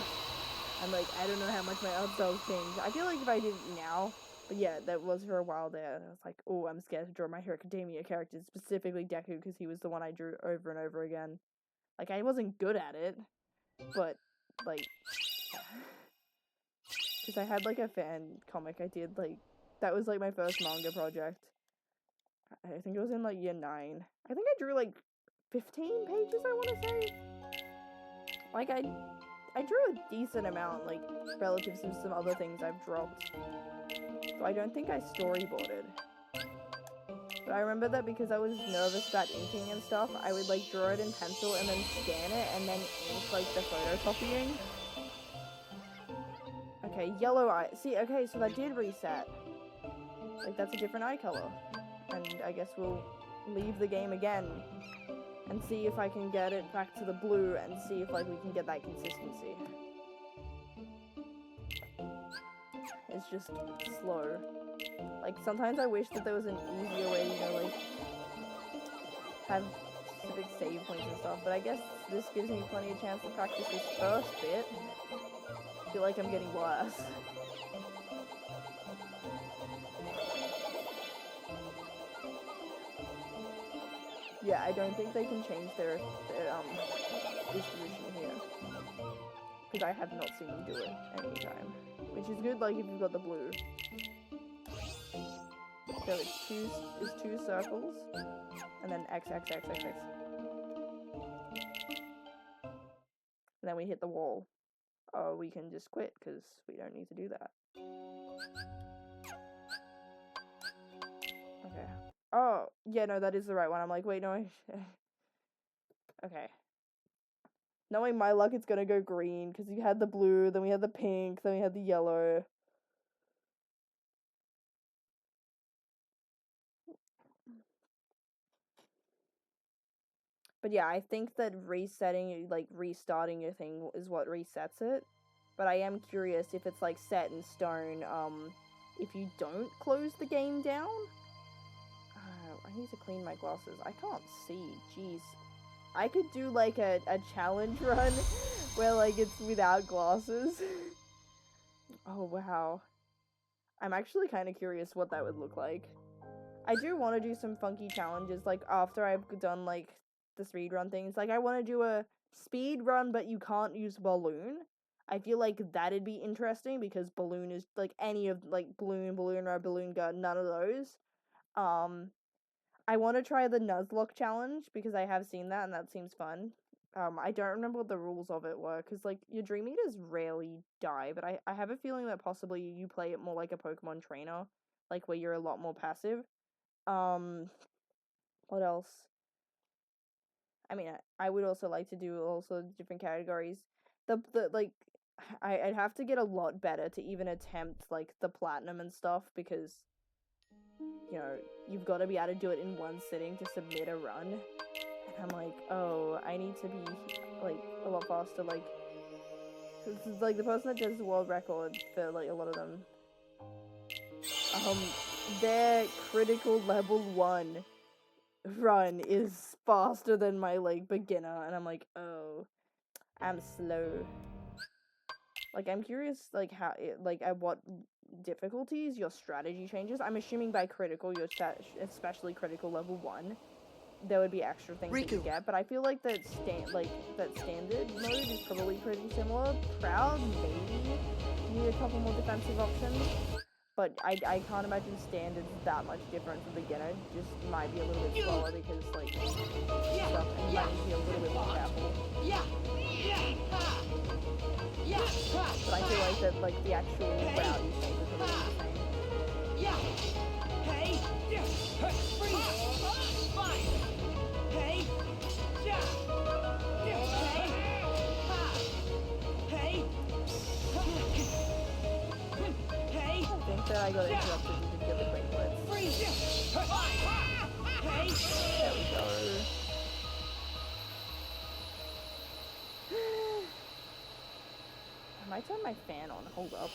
I'm like, I don't know how much my art style's changed. I feel like if I did it now, but yeah, that was for a while there. I was like, oh, I'm scared to draw my Hero Academia characters, specifically Deku, because he was the one I drew over and over again. Like, I wasn't good at it, but, like, because I had, like, a fan comic I did, like, that was, like, my first manga project. I think it was in, like, year 9. I think I drew, like, 15 pages, I want to say. Like, I drew a decent amount, like, relative to some other things I've dropped. So I don't think I storyboarded. But I remember that because I was nervous about inking and stuff, I would, like, draw it in pencil and then scan it and then ink, like, the photocopying. Okay, yellow eye. See, okay, so that did reset. Like, that's a different eye color. And I guess we'll leave the game again and see if I can get it back to the blue and see if, like, we can get that consistency. It's just slow. Like, sometimes I wish that there was an easier way, you know, like, have specific save points and stuff, but I guess this gives me plenty of chance to practice this first bit. I feel like I'm getting worse. Yeah, I don't think they can change their disposition here. Because I have not seen them do it anytime. Which is good, like, if you've got the blue. So it's two circles, and then X, X, X, X, X. And then we hit the wall. Or we can just quit, because we don't need to do that. Okay. Oh, yeah, no, that is the right one. I'm like, wait, no. Okay. Knowing my luck, it's gonna go green, because you had the blue, then we had the pink, then we had the yellow. But yeah, I think that resetting, like, restarting your thing is what resets it. But I am curious if it's, like, set in stone, if you don't close the game down. I need to clean my glasses. I can't see. Jeez. I could do, like, a challenge run where, like, it's without glasses. Oh, wow. I'm actually kind of curious what that would look like. I do want to do some funky challenges, like, after I've done, like, the speedrun things. Like, I want to do a speedrun, but you can't use balloon. I feel like that'd be interesting, because balloon is, like, any of, like, balloon, or balloon gun, none of those. I want to try the Nuzlocke challenge, because I have seen that, and that seems fun. I don't remember what the rules of it were, because, like, your Dream Eaters rarely die, but I have a feeling that possibly you play it more like a Pokemon trainer, like, where you're a lot more passive. What else? I mean, I would also like to do also different categories. Like, I'd have to get a lot better to even attempt, like, the platinum and stuff, because, you know, you've got to be able to do it in one sitting to submit a run. And I'm like, oh, I need to be, like, a lot faster, like, like, the person that does the world record for, like, a lot of them, they're critical level 1. run is faster than my like beginner, and I'm like, oh, I'm slow. Like, I'm curious, like, how, like, at what difficulties your strategy changes. I'm assuming by critical, your especially critical level 1, there would be extra things that you Riku. get, but I feel like that standard mode is probably pretty similar. Proud, maybe need a couple more defensive options, but I can't imagine standard's that much different from beginner. Just might be a little bit slower because, like, stuff, and you might need to be a little bit more careful. But I feel like that, like, the actual route you take is probably the same. I think that I got interrupted and didn't get the quick blitz. There we go. I might turn my fan on. Hold up.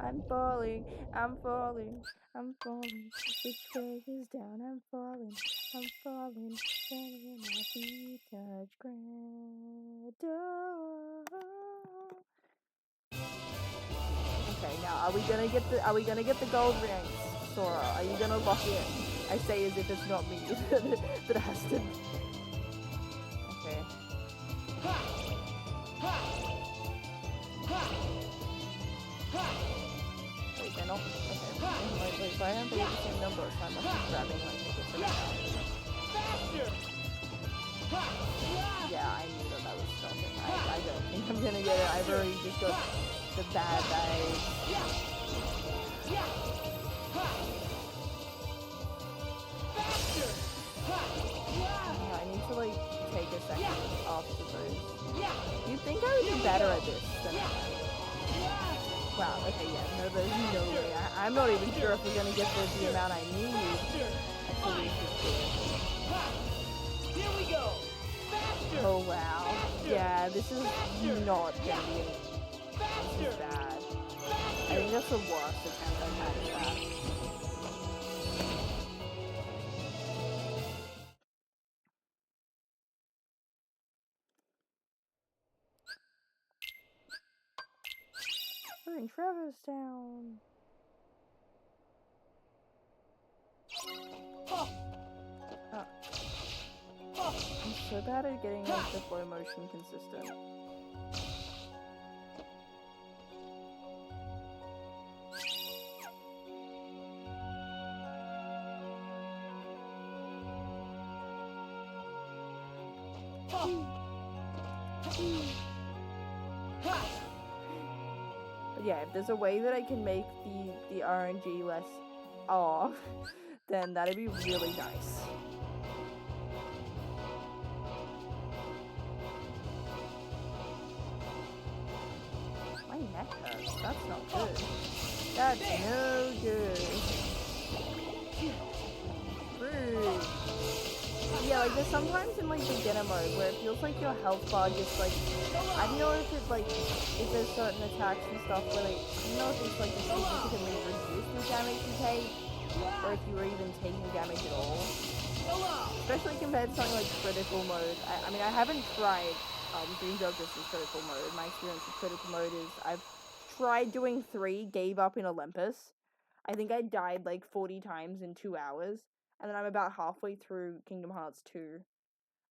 I'm falling, I'm falling, I'm falling. Which way is down? I'm falling, when my feet touch ground. Okay, now are we gonna get the gold rings, Sora? Are you gonna lock in? I say as if it's not me that has to. Okay. Wait, they're not. Okay. Wait, why aren't they the same number? So I must be grabbing like a different amount. Yeah, I knew that was something. I don't think I'm gonna get it. I've already just got the bad bags. I need to like take a second after those. You'd think I would be better at this than I am. Wow, okay, yeah, no, there's no way. I'm not even sure if we're gonna get the amount I need. Actually, Here we go. oh wow. Yeah, this is not gonna be this is bad. I think that's the worst attempt I've had at that. We're in Trevor's Town. Oh. I'm so bad at getting like the flow motion consistent. But yeah, if there's a way that I can make the RNG less off, then that'd be really nice. My neck hurts. That's not good. That's no good. Rude. Yeah, like there's sometimes in like beginner mode where it feels like your health bar just like, I don't know if it's like, if there's certain attacks and stuff where like, I don't know if it's like significantly reduce the damage you take, or if you were even taking damage at all. Especially compared to something like critical mode. I mean, I haven't tried doing Justice in critical mode. My experience with critical mode is I've tried doing 3, gave up in Olympus. I think I died like 40 times in 2 hours. And then I'm about halfway through Kingdom Hearts 2.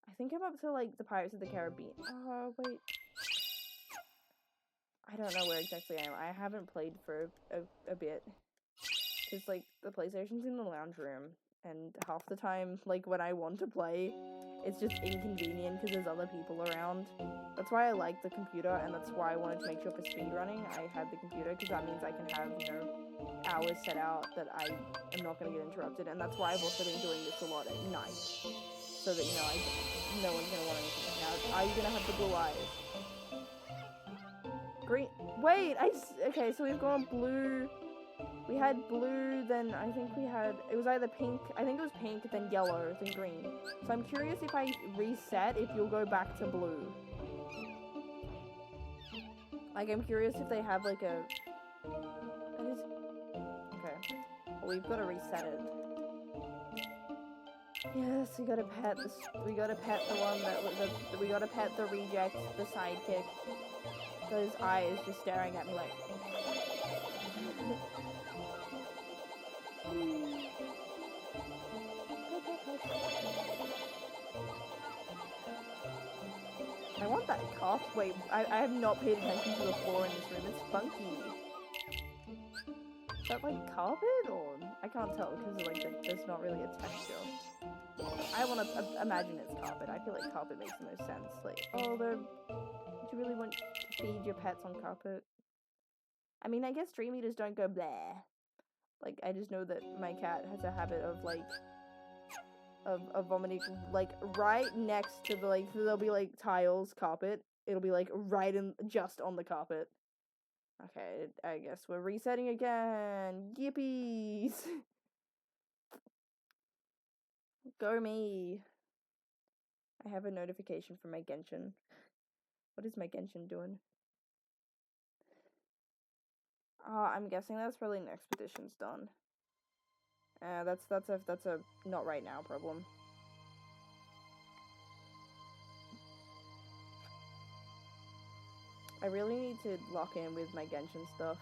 I think I'm up to, like, the Pirates of the Caribbean. Oh, wait. I don't know where exactly I am. I haven't played for a bit. Because, like, the PlayStation's in the lounge room. And half the time, like, when I want to play, it's just inconvenient because there's other people around. That's why I like the computer, and that's why I wanted to make sure for speedrunning I had the computer, because that means I can have, you know, hours set out that I am not going to get interrupted, and that's why I've also been doing this a lot at night, so that, you know, no one's going to want anything. Now, are you going to have the blue eyes? Green. Wait, okay, so we've gone blue. We had blue, then I think we had, it was either pink, I think it was pink, then yellow, then green. So I'm curious if I reset, if you'll go back to blue. Like, I'm curious if they have like a, okay, well, we've got to reset it. Yes, we gotta pet the, we gotta pet the one that, we gotta pet the reject, the sidekick. Those eyes just staring at me like... I want that cup. Wait, I have not paid attention to the floor in this room. It's funky. Is that like carpet or... I can't tell because like there's not really a texture. I want to imagine it's carpet. I feel like carpet makes the most sense. Like, oh, do you really want to feed your pets on carpet? I mean, I guess dream eaters don't go bleh. Like, I just know that my cat has a habit of, like, of vomiting, like, right next to the, like, there'll be, like, tiles, carpet. It'll be, like, right in, just on the carpet. Okay, I guess we're resetting again. Yippies! Go me. I have a notification from my Genshin. What is my Genshin doing? I'm guessing that's probably an expedition's done. That's a not right now problem. I really need to lock in with my Genshin stuff.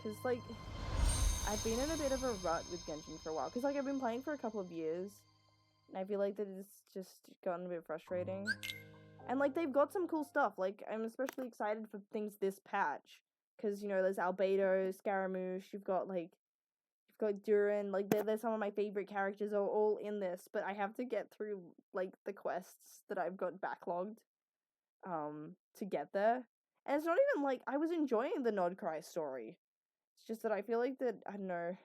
Cause like, I've been in a bit of a rut with Genshin for a while. Cause like, I've been playing for a couple of years. And I feel like that it's just gotten a bit frustrating. And like, they've got some cool stuff. Like, I'm especially excited for things this patch. Cause, you know, there's Albedo, Scaramouche, you've got Durin, like, they're some of my favorite characters are all in this, but I have to get through, like, the quests that I've got backlogged, to get there. And it's not even, like, I was enjoying the Nodcry story. It's just that I feel like that, I don't know,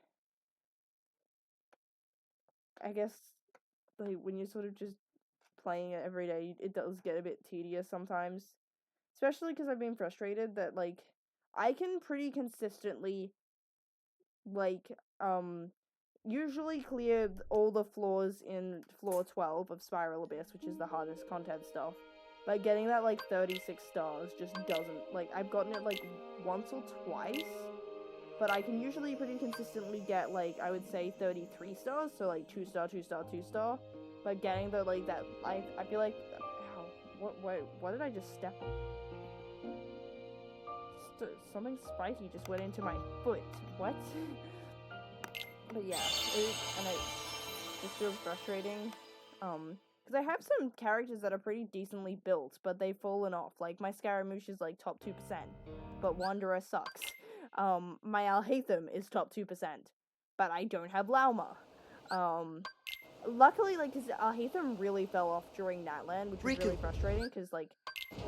I guess, like, when you're sort of just playing it every day, it does get a bit tedious sometimes. Especially because I've been frustrated that, like, I can pretty consistently, like, usually clear all the floors in floor 12 of Spiral Abyss, which is the hardest content stuff. But getting that, like, 36 stars just doesn't, like, I've gotten it, like, once or twice, but I can usually pretty consistently get, like, I would say 33 stars, so, like, 2 star, 2 star, 2 star. But getting the, like, that, I feel like, ow, what did I just step on? Something spiky just went into my foot. What? But yeah, it just feels frustrating. Because I have some characters that are pretty decently built, but they've fallen off. Like, my Scaramouche is, like, top 2%, but Wanderer sucks. My Alhaitham is top 2%, but I don't have Lauma. Luckily, like, because Alhaitham really fell off during Natlan, which was really frustrating, because, like,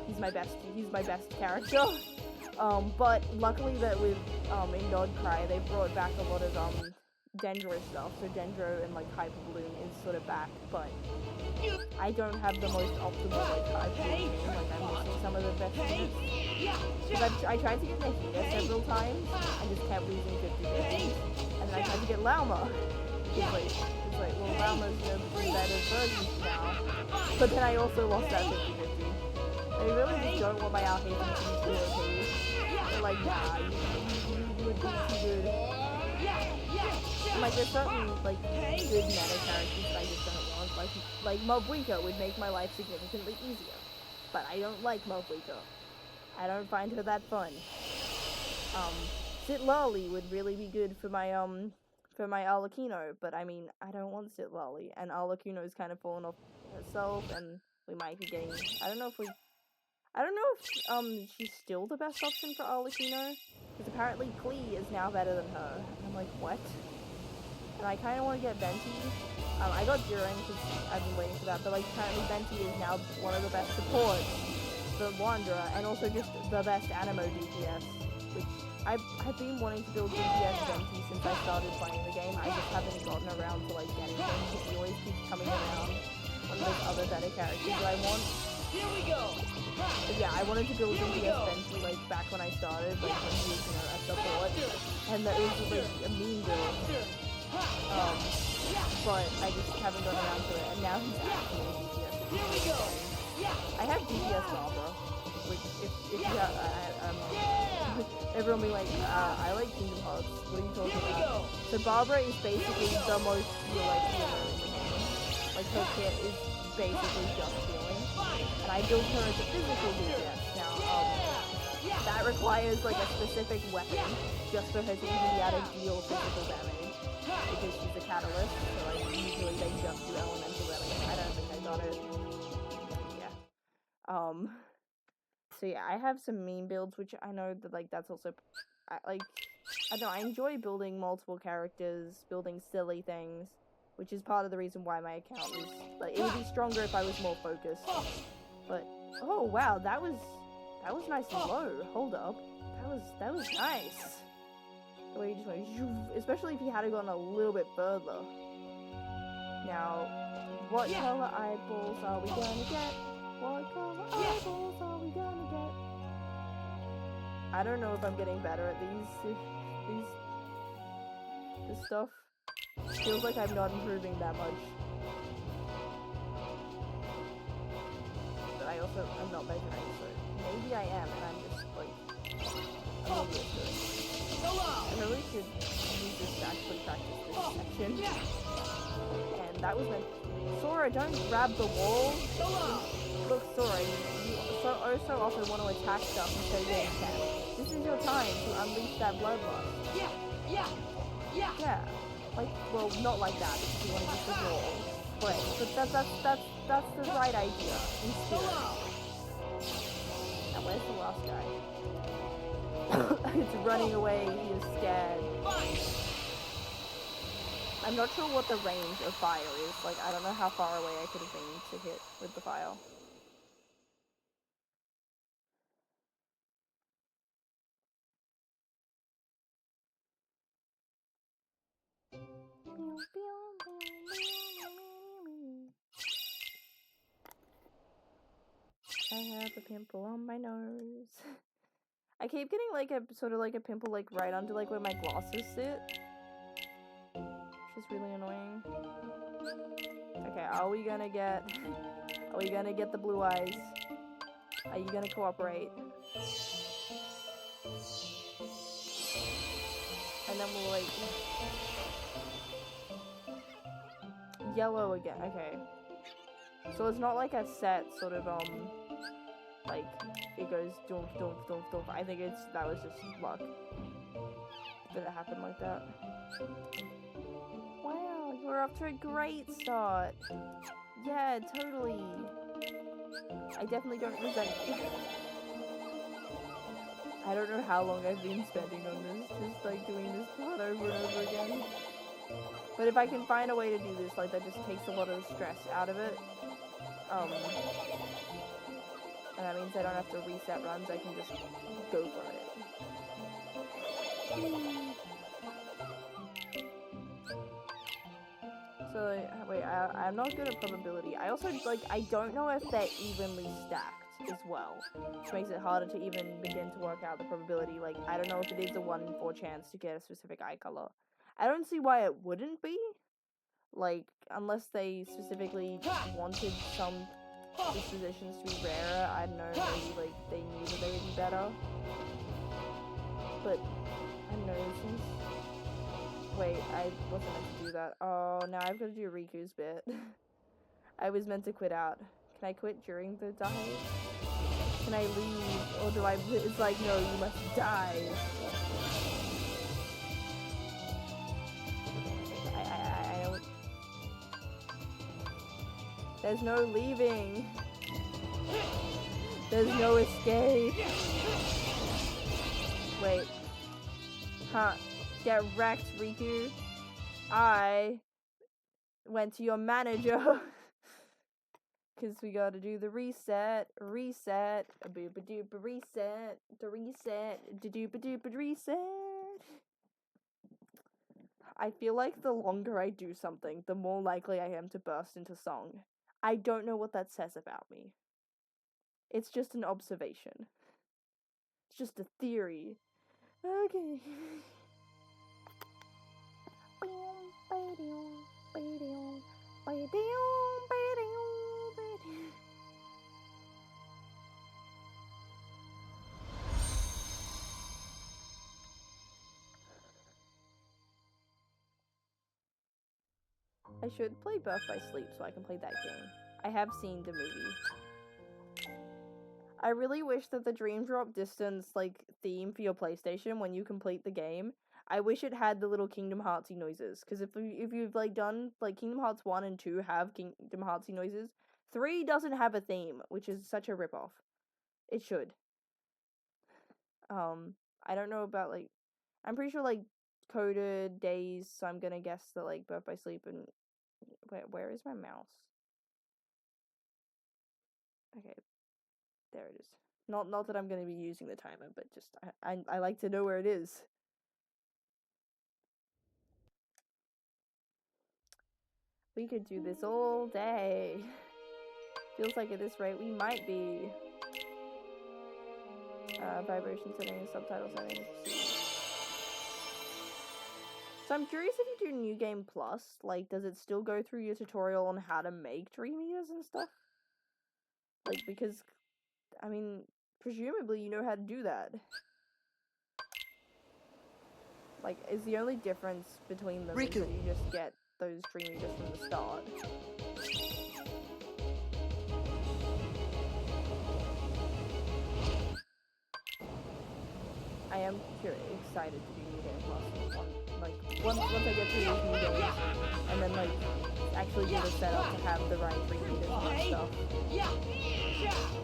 he's my best character. But luckily that with, in Nodcry, they brought back a lot of, Dendro stuff, so Dendro and, like, Hyper Bloom is sort of back, but I don't have the most optimal, like, Hyper Bloom, like, I'm missing some of the best units. Because I tried to get Nahida several times, and just kept losing 50-50, and then I tried to get Lauma, it's like, well, Lauma's the better version now, but then I also lost that 50-50. I really just don't want my Alhaitham to be too OP. They're like, nah, you would be too good. And, like, there's certain, like, good meta characters that I just don't want. Like Mobwika would make my life significantly easier. But I don't like Mobwika. I don't find her that fun. Sitlali would really be good for my Arlecchino, but I mean, I don't want Sitlali. And Arlecchino's kind of fallen off herself, and we might be getting, I don't know if she's still the best option for Arlecchino, because apparently Klee is now better than her. And I'm like, what? And I kind of want to get Venti. I got Durin because I've been waiting for that, but like apparently Venti is now one of the best supports for Wanderer, and also just the best Animo DPS, which I've been wanting to build DPS Venti since I started playing the game. I just haven't gotten around to like getting him because he always keeps coming around one of those other better characters that I want. Here we go. But yeah, I wanted to build DPS Benji like back when I started, like when he was, a support, and that was like a mean build. But I just haven't gotten around to it, and now he's actually a DPS. Here we go. I have DPS Barbara, which if you have, everyone be like, I like Kingdom Hearts. What are you talking about? So Barbara is basically the most like healer in the game. Like her kit is basically just healing, and I built her as a physical DPS. Now, that requires like a specific weapon just for her to even be able to deal physical damage, because she's a catalyst. So like usually they just do elemental damage. I don't think I got it. Yeah. So yeah, I have some meme builds, which I know that like that's also, I don't know, I enjoy building multiple characters, building silly things, which is part of the reason why my account is like, it would be stronger if I was more focused. But oh wow, that was nice and low. Hold up, that was nice. The way you just went, especially if you had gone a little bit further. Now, what color eyeballs are we gonna get? What color eyeballs are we gonna get? I don't know if I'm getting better at this stuff. Feels like I'm not improving that much. But I also am not measuring, so maybe I am, and I'm just like I'm oblivious to it. I really should use this to actually practice this section. And that was meant. Sora, don't grab the wall. Look, Sora, you so often want to attack stuff and show your intent. This is your time to unleash that bloodlust. Yeah. Like, well, not like that, because you want to use the wall. But that's the right idea in spirit. Now, where's the last guy? It's running away. He is scared. I'm not sure what the range of fire is. Like, I don't know how far away I could have been to hit with the fire. I have a pimple on my nose. I keep getting like a sort of like a pimple like right under like where my glasses sit, which is really annoying. Okay, are we gonna get the blue eyes? Are you gonna cooperate? And then we'll like yellow again. Okay, so it's not like a set sort of like it goes doof doof doof doof. I think that was just luck that it happened like that. Wow, you're off to a great start. Yeah, totally. I definitely don't resent you. I don't know how long I've been spending on this, just like doing this part over and over again. But if I can find a way to do this, like that just takes a lot of stress out of it. And that means I don't have to reset runs, I can just go for it. So, wait, I'm not good at probability. I also, like, I don't know if they're evenly stacked as well, which makes it harder to even begin to work out the probability. Like, I don't know if it is a 1 in 4 chance to get a specific eye color. I don't see why it wouldn't be. Like, unless they specifically wanted some dispositions to be rarer, I don't know, maybe like they knew that they would be better. But I don't know, since wait, I wasn't meant to do that. Oh, now I've got to do Riku's bit. I was meant to quit out. Can I quit during the die? Can I leave? Or do I, it's like, no, you must die. I don't. There's no leaving. There's no escape. Wait. Huh. Get wrecked, Riku. I went to your manager. Because we gotta do the reset. Reset. A booba dooba reset. The reset. Da dooba dooba reset. I feel like the longer I do something, the more likely I am to burst into song. I don't know what that says about me. It's just an observation. It's just a theory. Okay. I should play Birth by Sleep so I can play that game. I have seen the movie. I really wish that the Dream Drop Distance like theme for your PlayStation when you complete the game, I wish it had the little Kingdom Heartsy noises. Because if you've like done like Kingdom Hearts 1 and 2 have Kingdom Heartsy noises, 3 doesn't have a theme, which is such a ripoff. It should. I don't know about like, I'm pretty sure like Coded Days, so I'm gonna guess that like Birth by Sleep and where is my mouse? Okay, there it is. Not that I'm gonna be using the timer, but just I like to know where it is. We could do this all day. Feels like at this rate we might be. Vibration settings, subtitle settings. So I'm curious if you do New Game Plus, like, does it still go through your tutorial on how to make Dream Eaters and stuff? Like, because, I mean, presumably you know how to do that. Like, is the only difference between them is that you just get those Dream Eaters from the start. I am excited to do New Game Plus. Once I get through these new games, and then like actually do the setup to have the right Dream Eaters and stuff.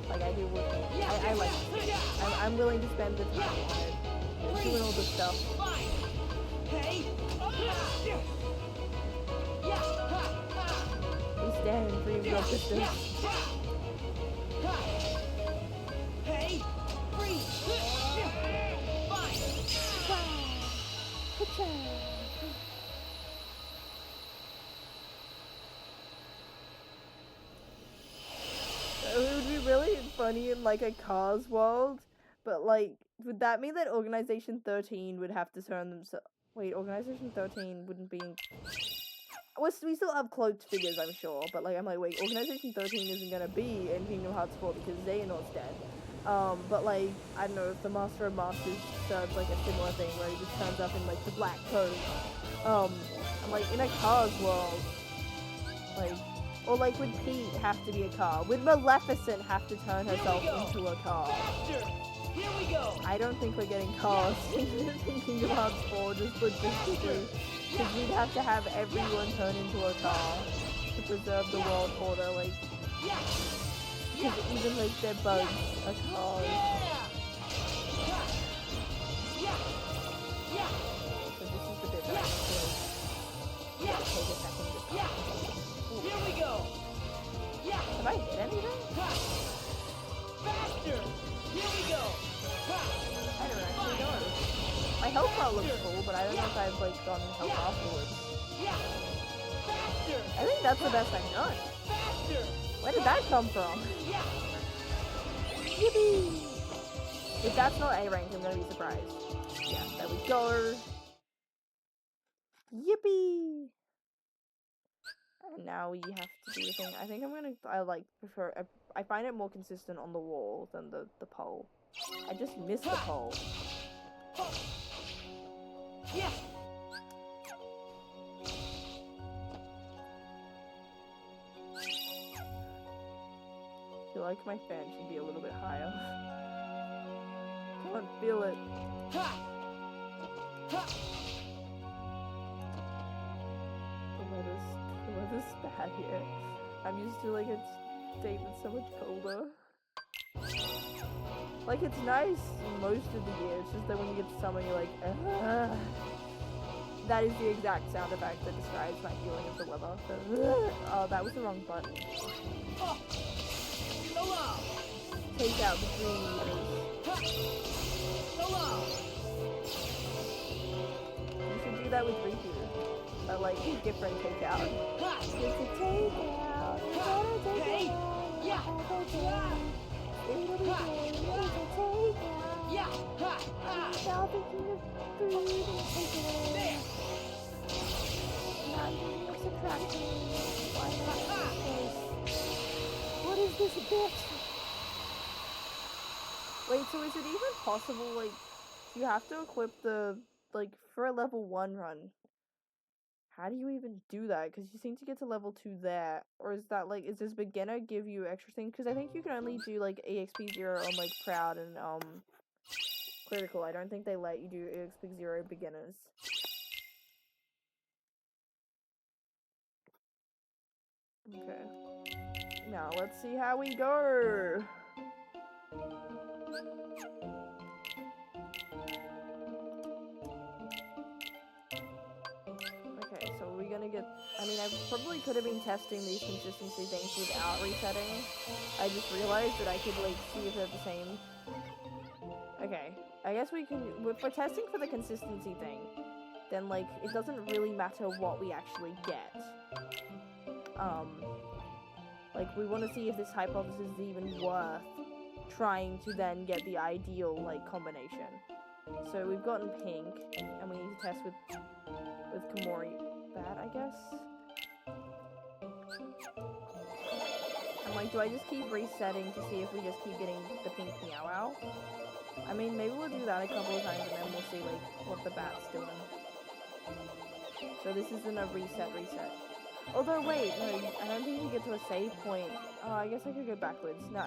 Like I do, I like it. I'm willing to spend the time on it, doing all the stuff. We stand in Dream Drop Distance. Hey, freeze! It would be really funny in like a Cars world, but like, would that mean that Organization 13 would have to turn themselves? Wait, Organization 13 wouldn't be. We still have cloaked figures, I'm sure, but like, I'm like, wait, Organization 13 isn't gonna be in Kingdom Hearts 4 because Xehanort's dead. But like, I don't know if the Master of Masters serves like a similar thing where he just turns up in like the black coat. I'm like, in a Cars world, like, or like, would Pete have to be a car? Would Maleficent have to turn herself into a car? Here we go. I don't think we're getting cars in Kingdom Hearts 4 just logistically, because we'd have to have everyone turn into a car to preserve the world order, like, because even like their bugs are cars. So this is the bit that I feel like take a second to Here we go. Have I hit anything? Faster. Here we go. I don't actually know. My health bar looks full, but I don't know if I've like gotten health afterwards. Faster. I think that's the best I've done. Faster. Where did that come from? Yippee! If that's not A rank, I'm gonna be surprised. Yeah, there we go. Yippee! And now we have to do the thing. I think I like prefer. I find it more consistent on the wall than the pole. I just missed the pole. Yeah. I feel like my fan should be a little bit higher. Can't feel it. The weather's bad here. I'm used to like a state that's so much colder. Like it's nice most of the year, it's just that when you get to summer you're like, ugh. That is the exact sound effect that describes my feeling of the weather. So, oh, that was the wrong button. Take out the Dream Eaters. You should do that with Riku. But like, different takeout. It's a takeout. Hey! Yeah! It'll be great. It's a takeout. Yeah! Ha! Ha! Stop thinking of food and take it away. There! Not thinking of subtracting. Why not in this case? What is this bit? Wait, so is it even possible, like, you have to equip the, like, for a level 1 run? How do you even do that? Because you seem to get to level 2 there. Or is that, like, is this beginner give you extra things? Because I think you can only do, like, EXP 0 on, like, Proud and, Critical. I don't think they let you do EXP 0 beginners. Okay. Now, let's see how we go! Okay, so we're gonna get... I mean, I probably could have been testing these consistency things without resetting. I just realized that I could, like, see if they're the same. Okay, I guess we can... If we're testing for the consistency thing, then, like, it doesn't really matter what we actually get. Like, we want to see if this hypothesis is even worth trying to then get the ideal, like, combination. So we've gotten pink, and we need to test with Komori Bat, I guess? I'm like, do I just keep resetting to see if we just keep getting the pink Meow? I mean, maybe we'll do that a couple of times, and then we'll see, like, what the bat's doing. So this isn't a reset. Although, wait, no, I don't think you get to a save point. Oh, I guess I could go backwards. No,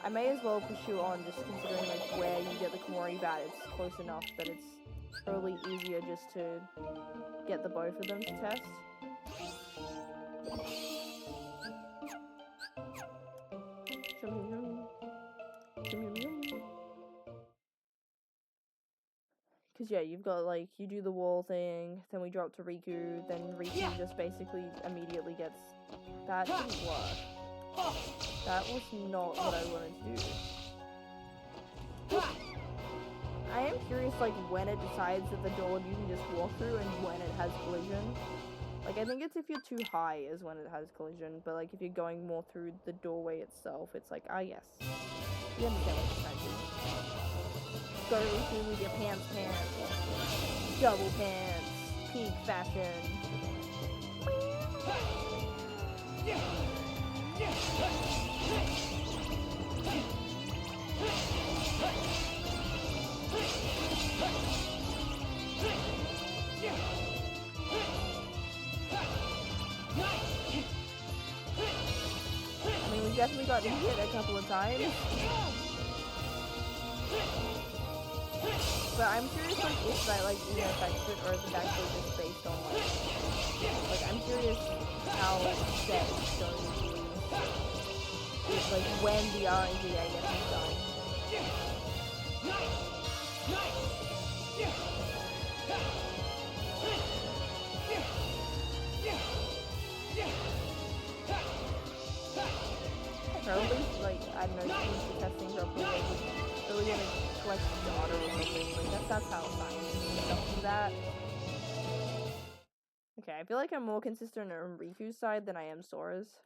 I may as well pursue on, just considering, like, where you get the Komori Bat. It's close enough that it's probably easier just to get the both of them to test. Because, yeah, you've got, like, you do the wall thing, then we drop to Riku, then Riku just basically immediately gets... That didn't work. That was not what I wanted to do. I am curious, like, when it decides that the door you can just walk through and when it has collision. Like, I think it's if you're too high is when it has collision, but, like, if you're going more through the doorway itself, it's like, ah, yes. You understand what I'm trying to do. Go Riku with your pants. Double pants. Peak fashion. I mean, we definitely got hit a couple of times. But I'm curious, like, if that, like, even affects it, or if it's actually just based on, like, I'm curious how set it's going to be. It's, like, when the RNG, I guess, is done. Probably, like, I don't know, future testing probably, like, really gonna collect data or something. Like, that's how science don't do that. Okay, I feel like I'm more consistent on Riku's side than I am Sora's.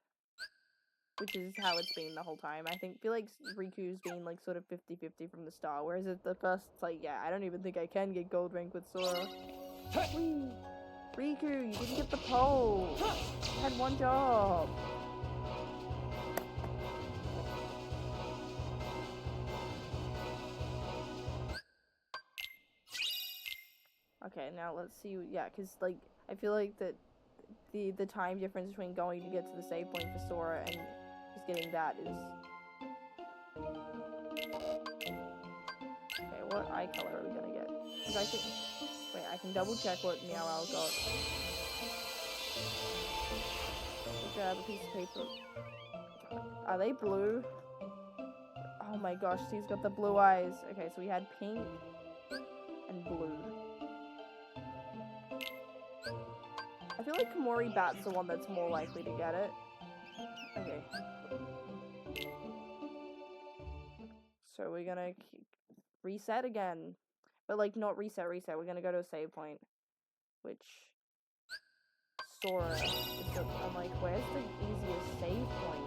Which is how it's been the whole time. I feel like Riku's been, like, sort of 50-50 from the start, whereas at the first, it's like, yeah, I don't even think I can get gold rank with Sora. Whee! Riku, you didn't get the pole! You had one job! Okay, now let's see, yeah, because, like, I feel like that the time difference between going to get to the save point for Sora and just getting that is... Okay, what eye color are we gonna get? Because I think... Wait, I can double check what Meow Owl got. Let's grab a piece of paper. Are they blue? Oh my gosh, she's got the blue eyes. Okay, so we had pink and blue. I feel like Komori Bat's the one that's more likely to get it. Okay. So we're gonna reset again. But, like, not reset. We're gonna go to a save point. Which... Sora. I'm like, where's the easiest save point?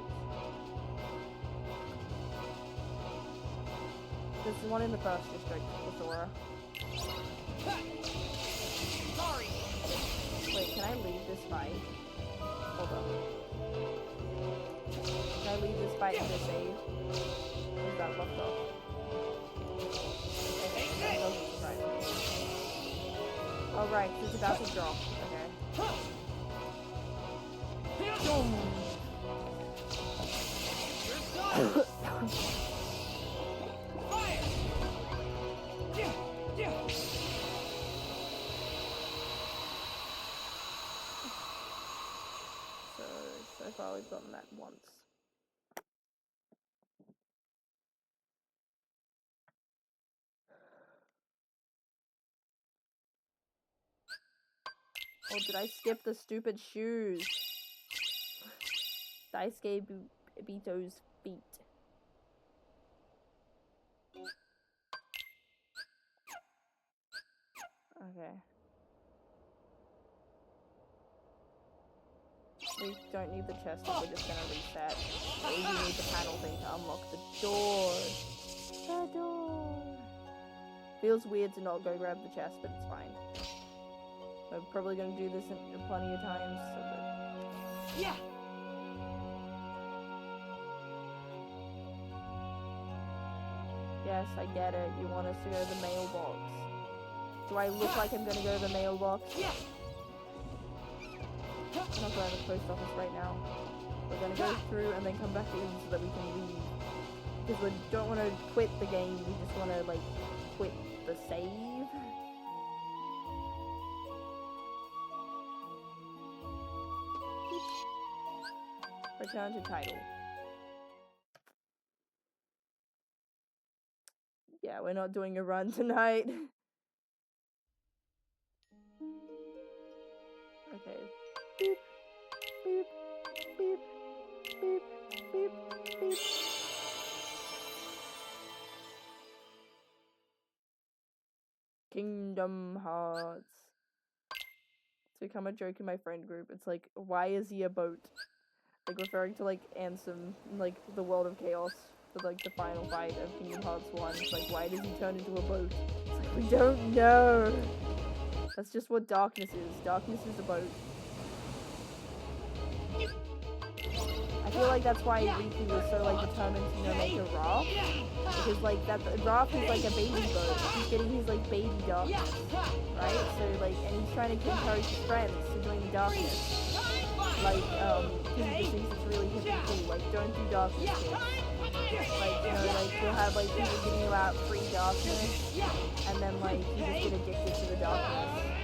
There's one in the first district for Sora. Sorry. Wait, can I leave this fight? Hold on. Can I leave this fight and just save? Or is that locked off? Okay, that doesn't surprise me. Oh right, it's about to drop. Okay. Boom. Fire. So far we've gotten that once. Oh, did I skip the stupid shoes? I skipped Bito's feet. Okay. We don't need the chest if we're just gonna reset. We need the panel thing to unlock the door. The door! Feels weird to not go grab the chest, but it's fine. We're probably gonna do this plenty of times, so that... Yeah. Yes, I get it. You want us to go to the mailbox. Do I look like I'm gonna go to the mailbox? Yeah. I'm not going to the post office right now. We're gonna go through and then come back in so that we can leave. Because we don't want to quit the game, we just want to, like, quit the save. Return to title. Yeah, we're not doing a run tonight. Okay. Beep, beep, beep, beep, beep, beep. Kingdom Hearts. It's become a joke in my friend group. It's like, why is he a boat? Like, referring to, like, Ansem, like, the World of Chaos, for, like, the final fight of Kingdom Hearts 1. It's like, why does he turn into a boat? It's like, we don't know! That's just what darkness is. Darkness is a boat. I feel like that's why Riku was so, like, determined to, you know, make a raft. Because, like, that raft is like a baby boat. He's getting his, like, baby darkness. Right? So, like, and he's trying to encourage his friends to join the darkness. Like, because he just thinks it's really hippie cool. Like, don't do darkness, kids. Like, you know, like, you'll have, like, people giving you out free darkness, and then, like, you just get addicted to the darkness.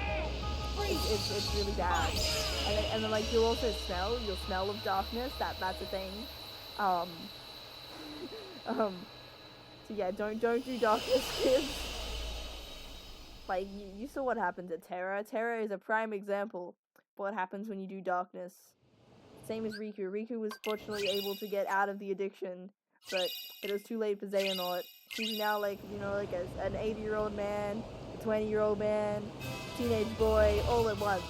It's really bad. And then, like, you'll smell of darkness, that's a thing. So yeah, don't do darkness, kids. Like, you saw what happened to Terra. Terra is a prime example of what happens when you do darkness. Same as Riku. Riku was fortunately able to get out of the addiction, but it was too late for Xehanort. He's now, like, you know, like an 80-year-old man, a 20-year-old man, teenage boy, all at once.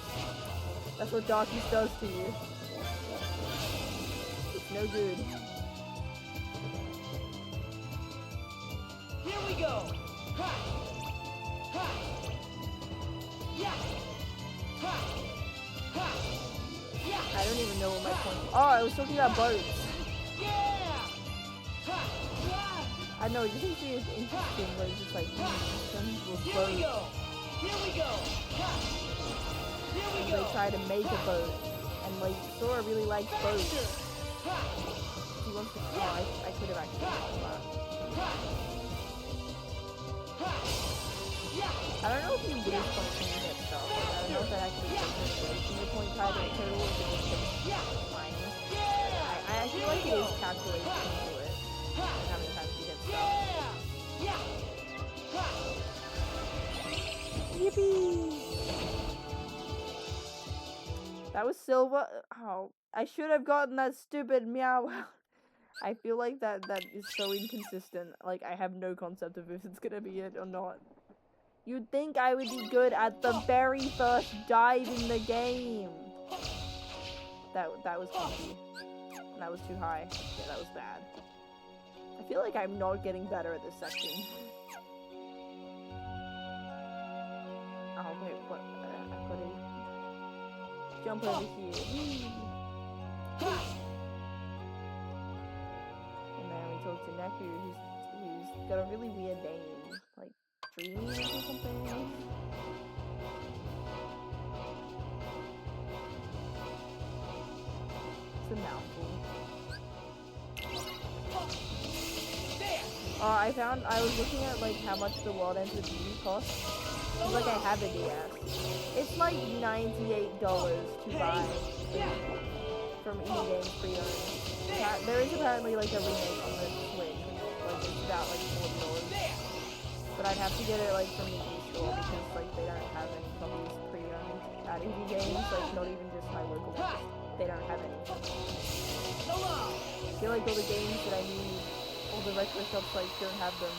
That's what darkness does to you. It's no good. Here we go. Ha. Ha. Yeah. Ha. Ha. Yeah. I don't even know what my point is. Oh, I was talking about boats. Yeah. Ha. Yeah. I know, it just makes me interesting, but it's just like, some people's Here we boats. go. Here we go. Ha. Here we And go. they try to make a boat. And, like, Sora really likes boats. Ha. He wants to. Oh, I could have actually done that. Ha. Ha. Yeah. I don't know if you lose something to get stuff. Like, I don't know if that actually takes away from your point tied in total or if it just takes time. Yeah. I feel like it is calculated into it. Like how many times you get stuff. Yeah. Ha. Yippee! That was silver. Oh, I should have gotten that stupid meow. I feel like that is so inconsistent. Like, I have no concept of if it's gonna be it or not. You'd think I would be good at the very first dive in the game. That was clunky. And that was too high. Yeah, that was bad. I feel like I'm not getting better at this section. Oh wait, what? I've got to jump over here. Whee! And then we talk to Neku, who's got a really weird name, like Dreamy or something. It's a mouthful. I was looking at like how much the World Ends With You costs. It's like I have a DS. It's like $98 to buy from indie games pre-owned. There is apparently like a remake on the Switch, which is about like $40. But I'd have to get it like from the e-store because like they don't have any copies pre-owned at indie games, like not even just my local ones. They don't have any. I feel like all the games that I need, all the retro shops like don't have them.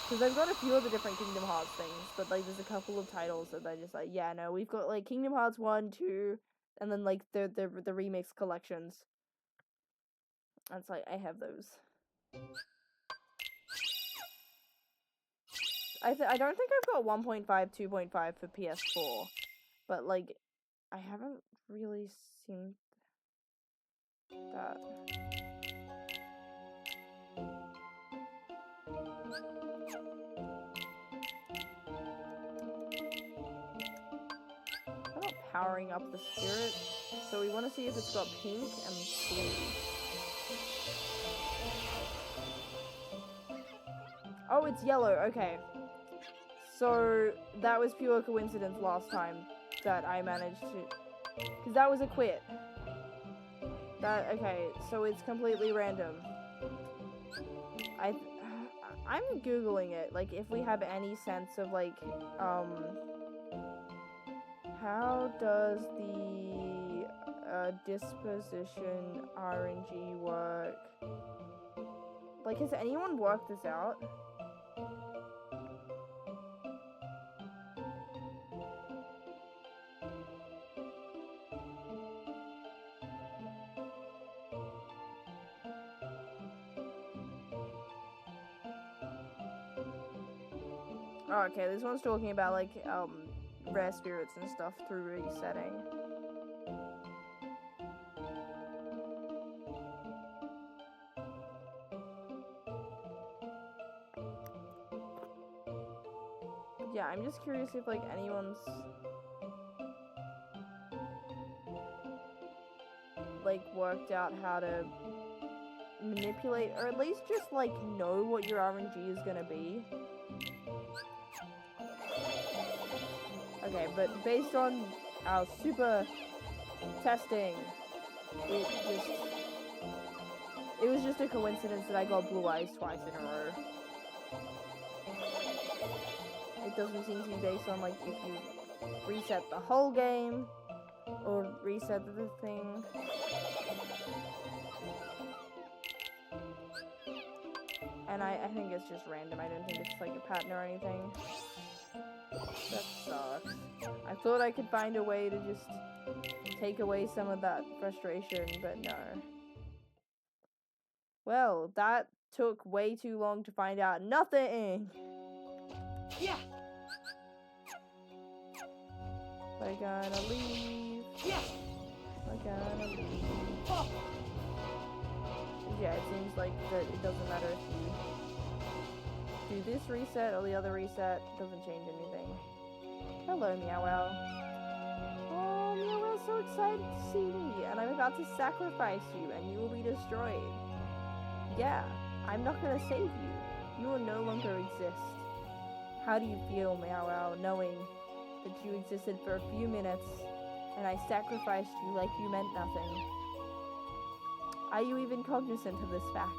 Because I've got a few of the different Kingdom Hearts things, but like there's a couple of titles that they're just like, yeah, no, we've got like Kingdom Hearts 1, 2, and then like the remix collections. And it's like, I have those. I don't think I've got 1.5, 2.5 for PS4, but like, I haven't really seen that. I'm not powering up the spirit, so we want to see if it's got pink and blue. Oh, it's yellow, okay. So, that was pure coincidence last time that I managed to... Because that was a quit. Okay, so it's completely random. I'm Googling it, like, if we have any sense of, like, how does the, disposition RNG work? Like, has anyone worked this out? Oh, okay, this one's talking about, like, rare spirits and stuff through resetting. Yeah, I'm just curious if, like, anyone's, like, worked out how to manipulate, or at least just, like, know what your RNG is gonna be. Okay, but based on our super testing, it was just a coincidence that I got blue eyes twice in a row. It doesn't seem to be based on, like, if you reset the whole game, or reset the thing. And I think it's just random. I don't think it's, like, a pattern or anything. That sucks. I thought I could find a way to just take away some of that frustration, but no. Well, that took way too long to find out nothing! Yeah. We're gonna leave. Yeah. We're gonna leave. Oh. Yeah, it seems like that it doesn't matter if you do this reset or the other reset, it doesn't change anything. Hello, Meow Wow. Oh, Meow Wow's so excited to see me, and I'm about to sacrifice you, and you will be destroyed. Yeah, I'm not gonna save you. You will no longer exist. How do you feel, Meow Wow, knowing that you existed for a few minutes, and I sacrificed you like you meant nothing? Are you even cognizant of this fact?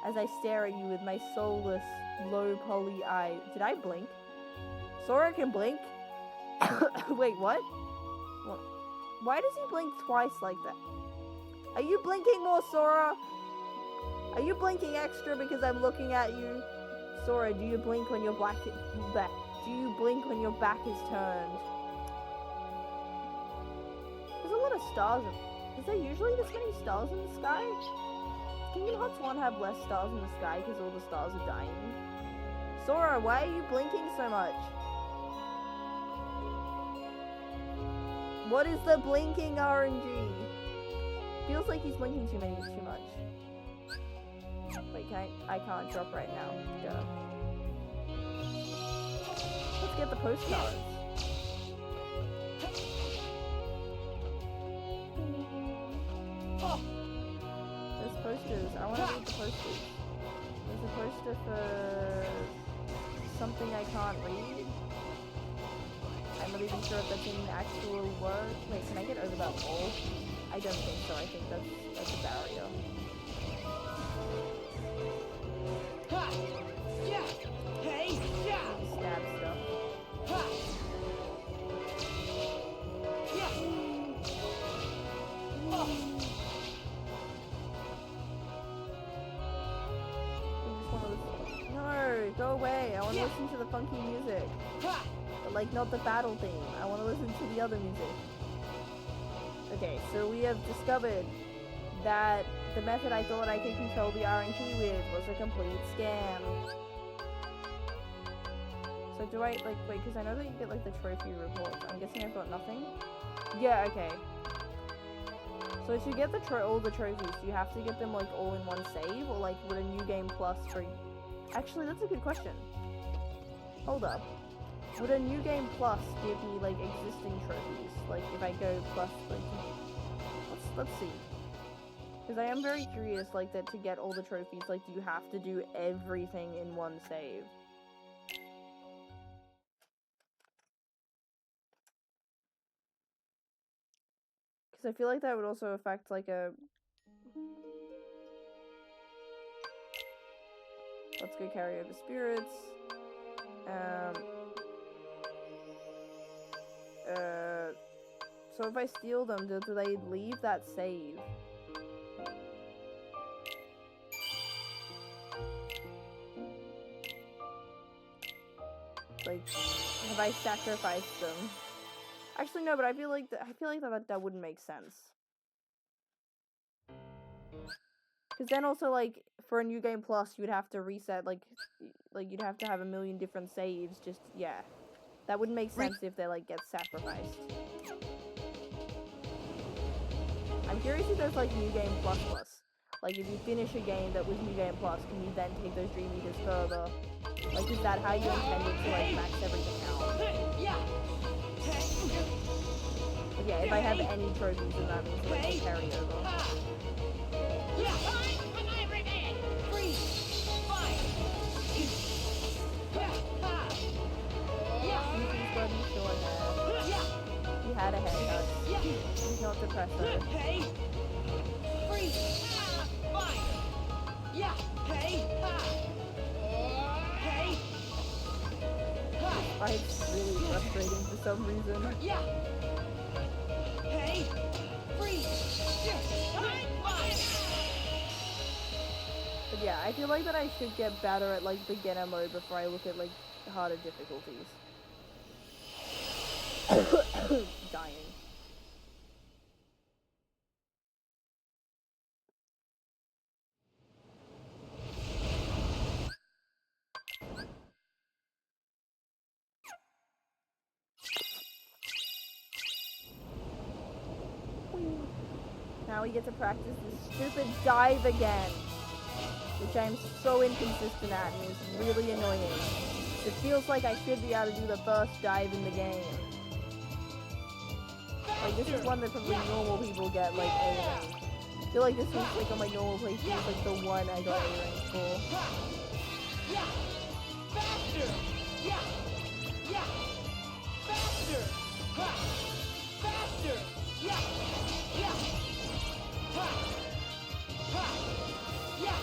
As I stare at you with my soulless, low-poly eye... Did I blink? Sora can blink? Wait, what? Why does he blink twice like that? Are you blinking more, Sora? Are you blinking extra because I'm looking at you? Sora, do you blink when your back do you blink when your back is turned? There's a lot of stars. Is there usually this many stars in the sky? Kingdom Hearts 1 have less stars in the sky because all the stars are dying? Sora, why are you blinking so much? What is the blinking RNG? Feels like he's blinking too much. Wait, I can't drop right now. Duh. Let's get the postcards. There's posters. I want to read the posters. There's a poster for something I can't read. I'm not even sure if that's in actual word. Wait, can I get over that wall? I don't think so. I think that's a barrier. Stab stuff. No, go away. I want to listen to the funky music. But like not the battle theme. I want to listen to the other music. Okay, so we have discovered that the method I thought I could control the RNG with was a complete scam. So do I, like, wait, because I know that you get, like, the trophy reports. I'm guessing I've got nothing? Yeah, okay. So to get all the trophies, do you have to get them, like, all in one save? Or, like, would a new game plus for... Actually, that's a good question. Hold up. Would a new game plus give me, like, existing trophies? Like, if I go plus, like... Let's see. Because I am very curious, like, that to get all the trophies, like, do you have to do everything in one save? Because I feel like that would also affect, like, a... Let's go carry over spirits. So if I steal them, do they leave that save? Like, have I sacrificed them? Actually, no, but I feel like that wouldn't make sense. Because then also, like, for a new game plus, you would have to reset, like you'd have to have a million different saves. Just yeah, that wouldn't make sense if they like get sacrificed. I'm curious if there's like new game plus. Like if you finish a game that was new game plus, can you then take those dream eaters further? Like is that how you intended to like max everything out? But yeah, if I have any trophies, then that means like they carry over. He had a haircut. He's not depressed though. Hey! Freeze! Fine! Yeah! Hey! Hey! It's really frustrating for some reason. Yeah! Hey! Freeze! But yeah, I feel like that I should get better at like beginner mode before I look at like harder difficulties. Dying. Now we get to practice this stupid dive again, which I'm so inconsistent at and is really annoying. It feels like I should be able to do the first dive in the game. Like, this is one that probably normal people get, like, A rank. I feel like this was, like, on my normal playthrough, like, the one I got A rank for. Yeah! Faster! Yeah! Yeah! Faster! Ha! Faster! Yeah! Yeah! Ha! Ha! Yeah!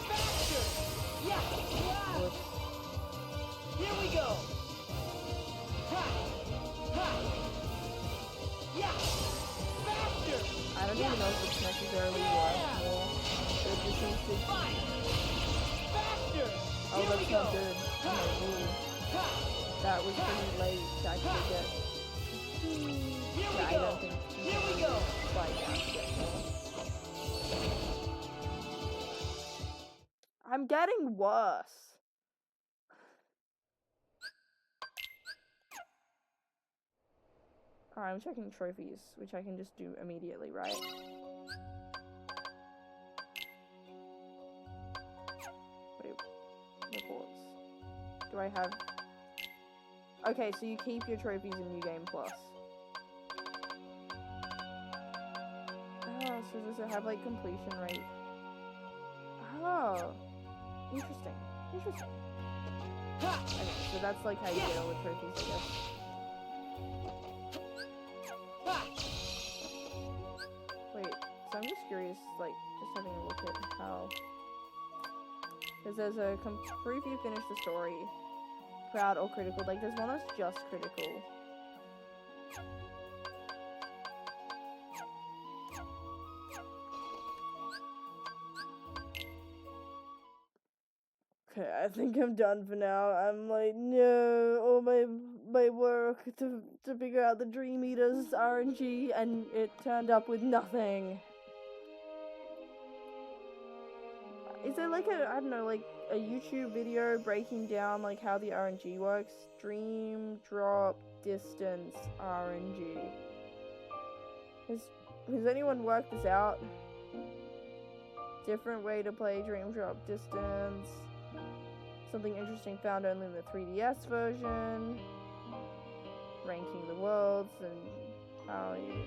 Faster! Yeah! Whoops. Here we go! Ha! Ha! Yeah! Faster! I don't even know if it's necessarily worth more. It just seems to... Fine! Faster! Oh, Here we that's go! not good. Okay, ooh. Ha! That was pretty late to actually get... Here we Yeah, I go! don't think Here we go! slide down to get more. I'm getting worse. Alright, I'm checking trophies, which I can just do immediately, right? Wait, reports. Do I have... Okay, so you keep your trophies in New Game Plus. Oh, so does it have, like, completion rate? Oh. Interesting. Interesting. Okay, so that's, like, how you get all the trophies, I guess. Wait, so I'm just curious, like, just having a look at how... Because there's a proof you finish the story, crowd or critical. Like, there's one that's just critical. Okay, I think I'm done for now. I'm like, no, all my work to figure out the Dream Eater's RNG, and it turned up with nothing. Is there like a, I don't know, like a YouTube video breaking down like how the RNG works? Dream drop distance RNG. Has anyone worked this out? Different way to play Dream drop distance. Something interesting found only in the 3DS version. Ranking the worlds and how you...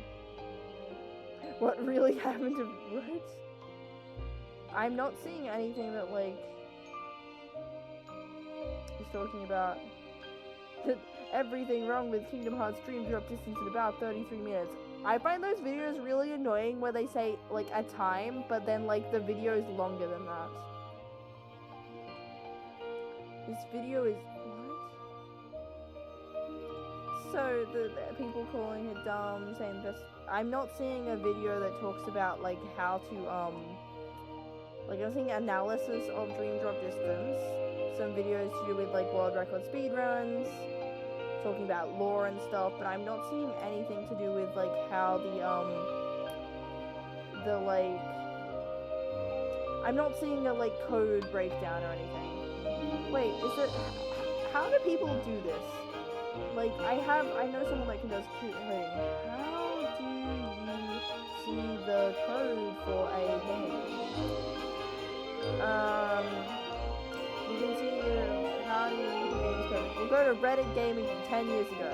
What really happened to... What? I'm not seeing anything that, like... is talking about... everything wrong with Kingdom Hearts Dream drop distance in about 33 minutes. I find those videos really annoying where they say, like, a time, but then, like, the video is longer than that. This video is... what? So, the people calling it dumb, saying this... I'm not seeing a video that talks about, like, how to, like, I'm seeing analysis of Dream Drop Distance. Some videos to do with, like, world record speedruns. Talking about lore and stuff, but I'm not seeing anything to do with, like, how the, like... I'm not seeing a, like, code breakdown or anything. Wait, is it... How do people do this? Like, I know someone that can do wait, how do you see the code for a game? You can see, how do you read the game's code? We'll go to Reddit Gaming from 10 years ago.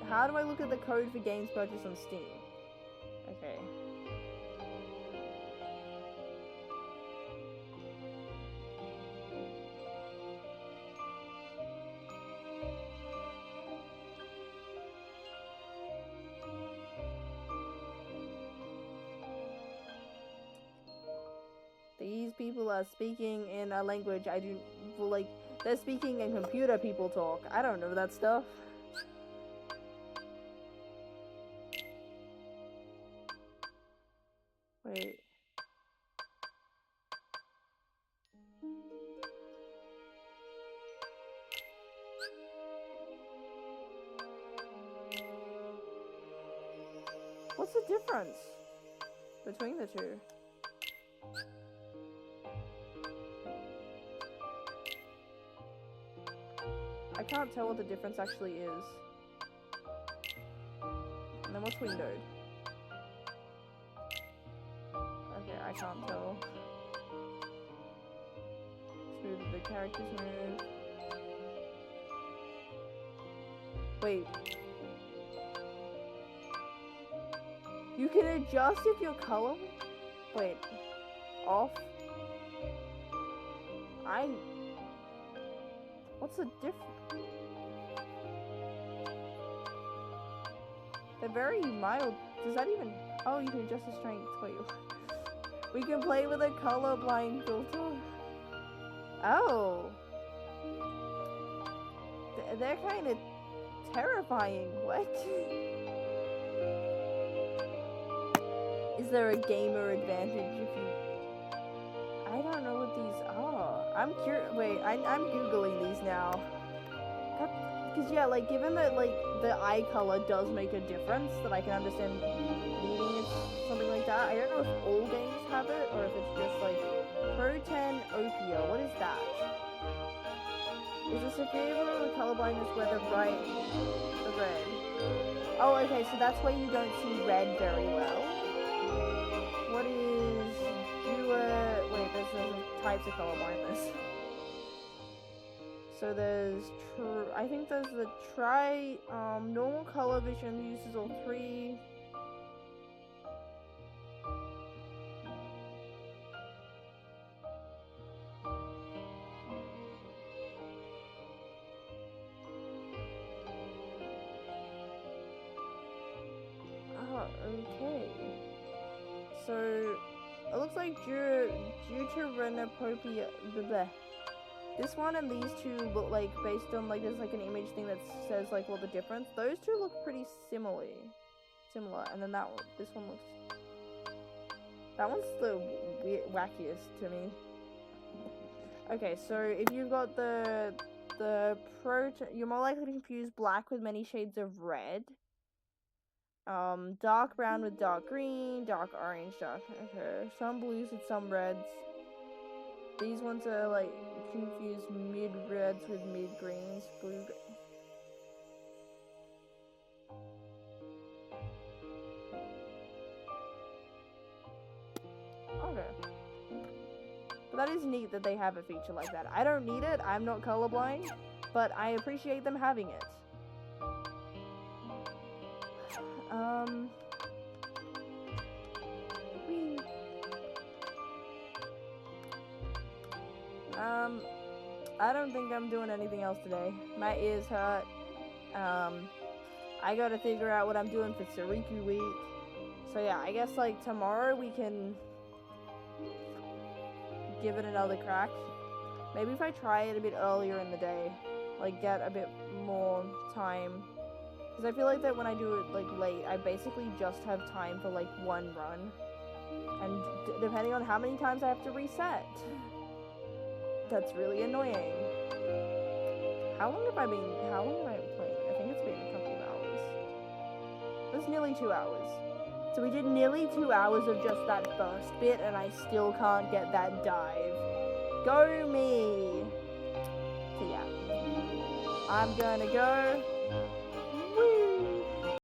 How do I look at the code for games purchased on Steam? Okay. These people are speaking in a language I do, like, they're speaking in computer people talk. I don't know that stuff. Wait. What's the difference between the two? I can't tell what the difference actually is. And then what's windowed? Okay, I can't tell. Smooth the characters move. Wait. You can adjust if your color... Wait. Off? What's the difference? They're very mild. Does that even... Oh, you can adjust the strength. Wait. We can play with a colorblind filter. Oh. They're kind of terrifying. What? Is there a gamer advantage if you... I don't know what these are. I'm curious. Wait, I'm googling these now. Because yeah, like given that like the eye color does make a difference, that I can understand needing it, something like that. I don't know if all games have it or if it's just like Pro 10 Opia. What is that? Is this a favor or color blindness where the red? Oh, okay, so that's why you don't see red very well. What is wait, there's types of color blindness. So there's I think there's the normal color vision uses all three. Okay. So it looks like due to renopopia, this one and these two look like, based on like there's like an image thing that says like what the difference. Those two look pretty similar, and then this one looks. That one's the wackiest to me. Okay, so if you've got the you're more likely to confuse black with many shades of red. Dark brown with dark green, dark orange, okay. Some blues with some reds. These ones are like confuse mid reds with mid greens, blue. Okay. But that is neat that they have a feature like that. I don't need it. I'm not colorblind, but I appreciate them having it. I don't think I'm doing anything else today. My ears hurt. I gotta figure out what I'm doing for Soriku week. So yeah, I guess like tomorrow we can give it another crack. Maybe if I try it a bit earlier in the day, like get a bit more time. Because I feel like that when I do it like late, I basically just have time for like one run. And depending on how many times I have to reset. That's really annoying. How long have I been playing? I think it's been a couple of hours. That's nearly 2 hours. So we did nearly 2 hours of just that first bit, and I still can't get that dive. Go me! So yeah. I'm gonna go.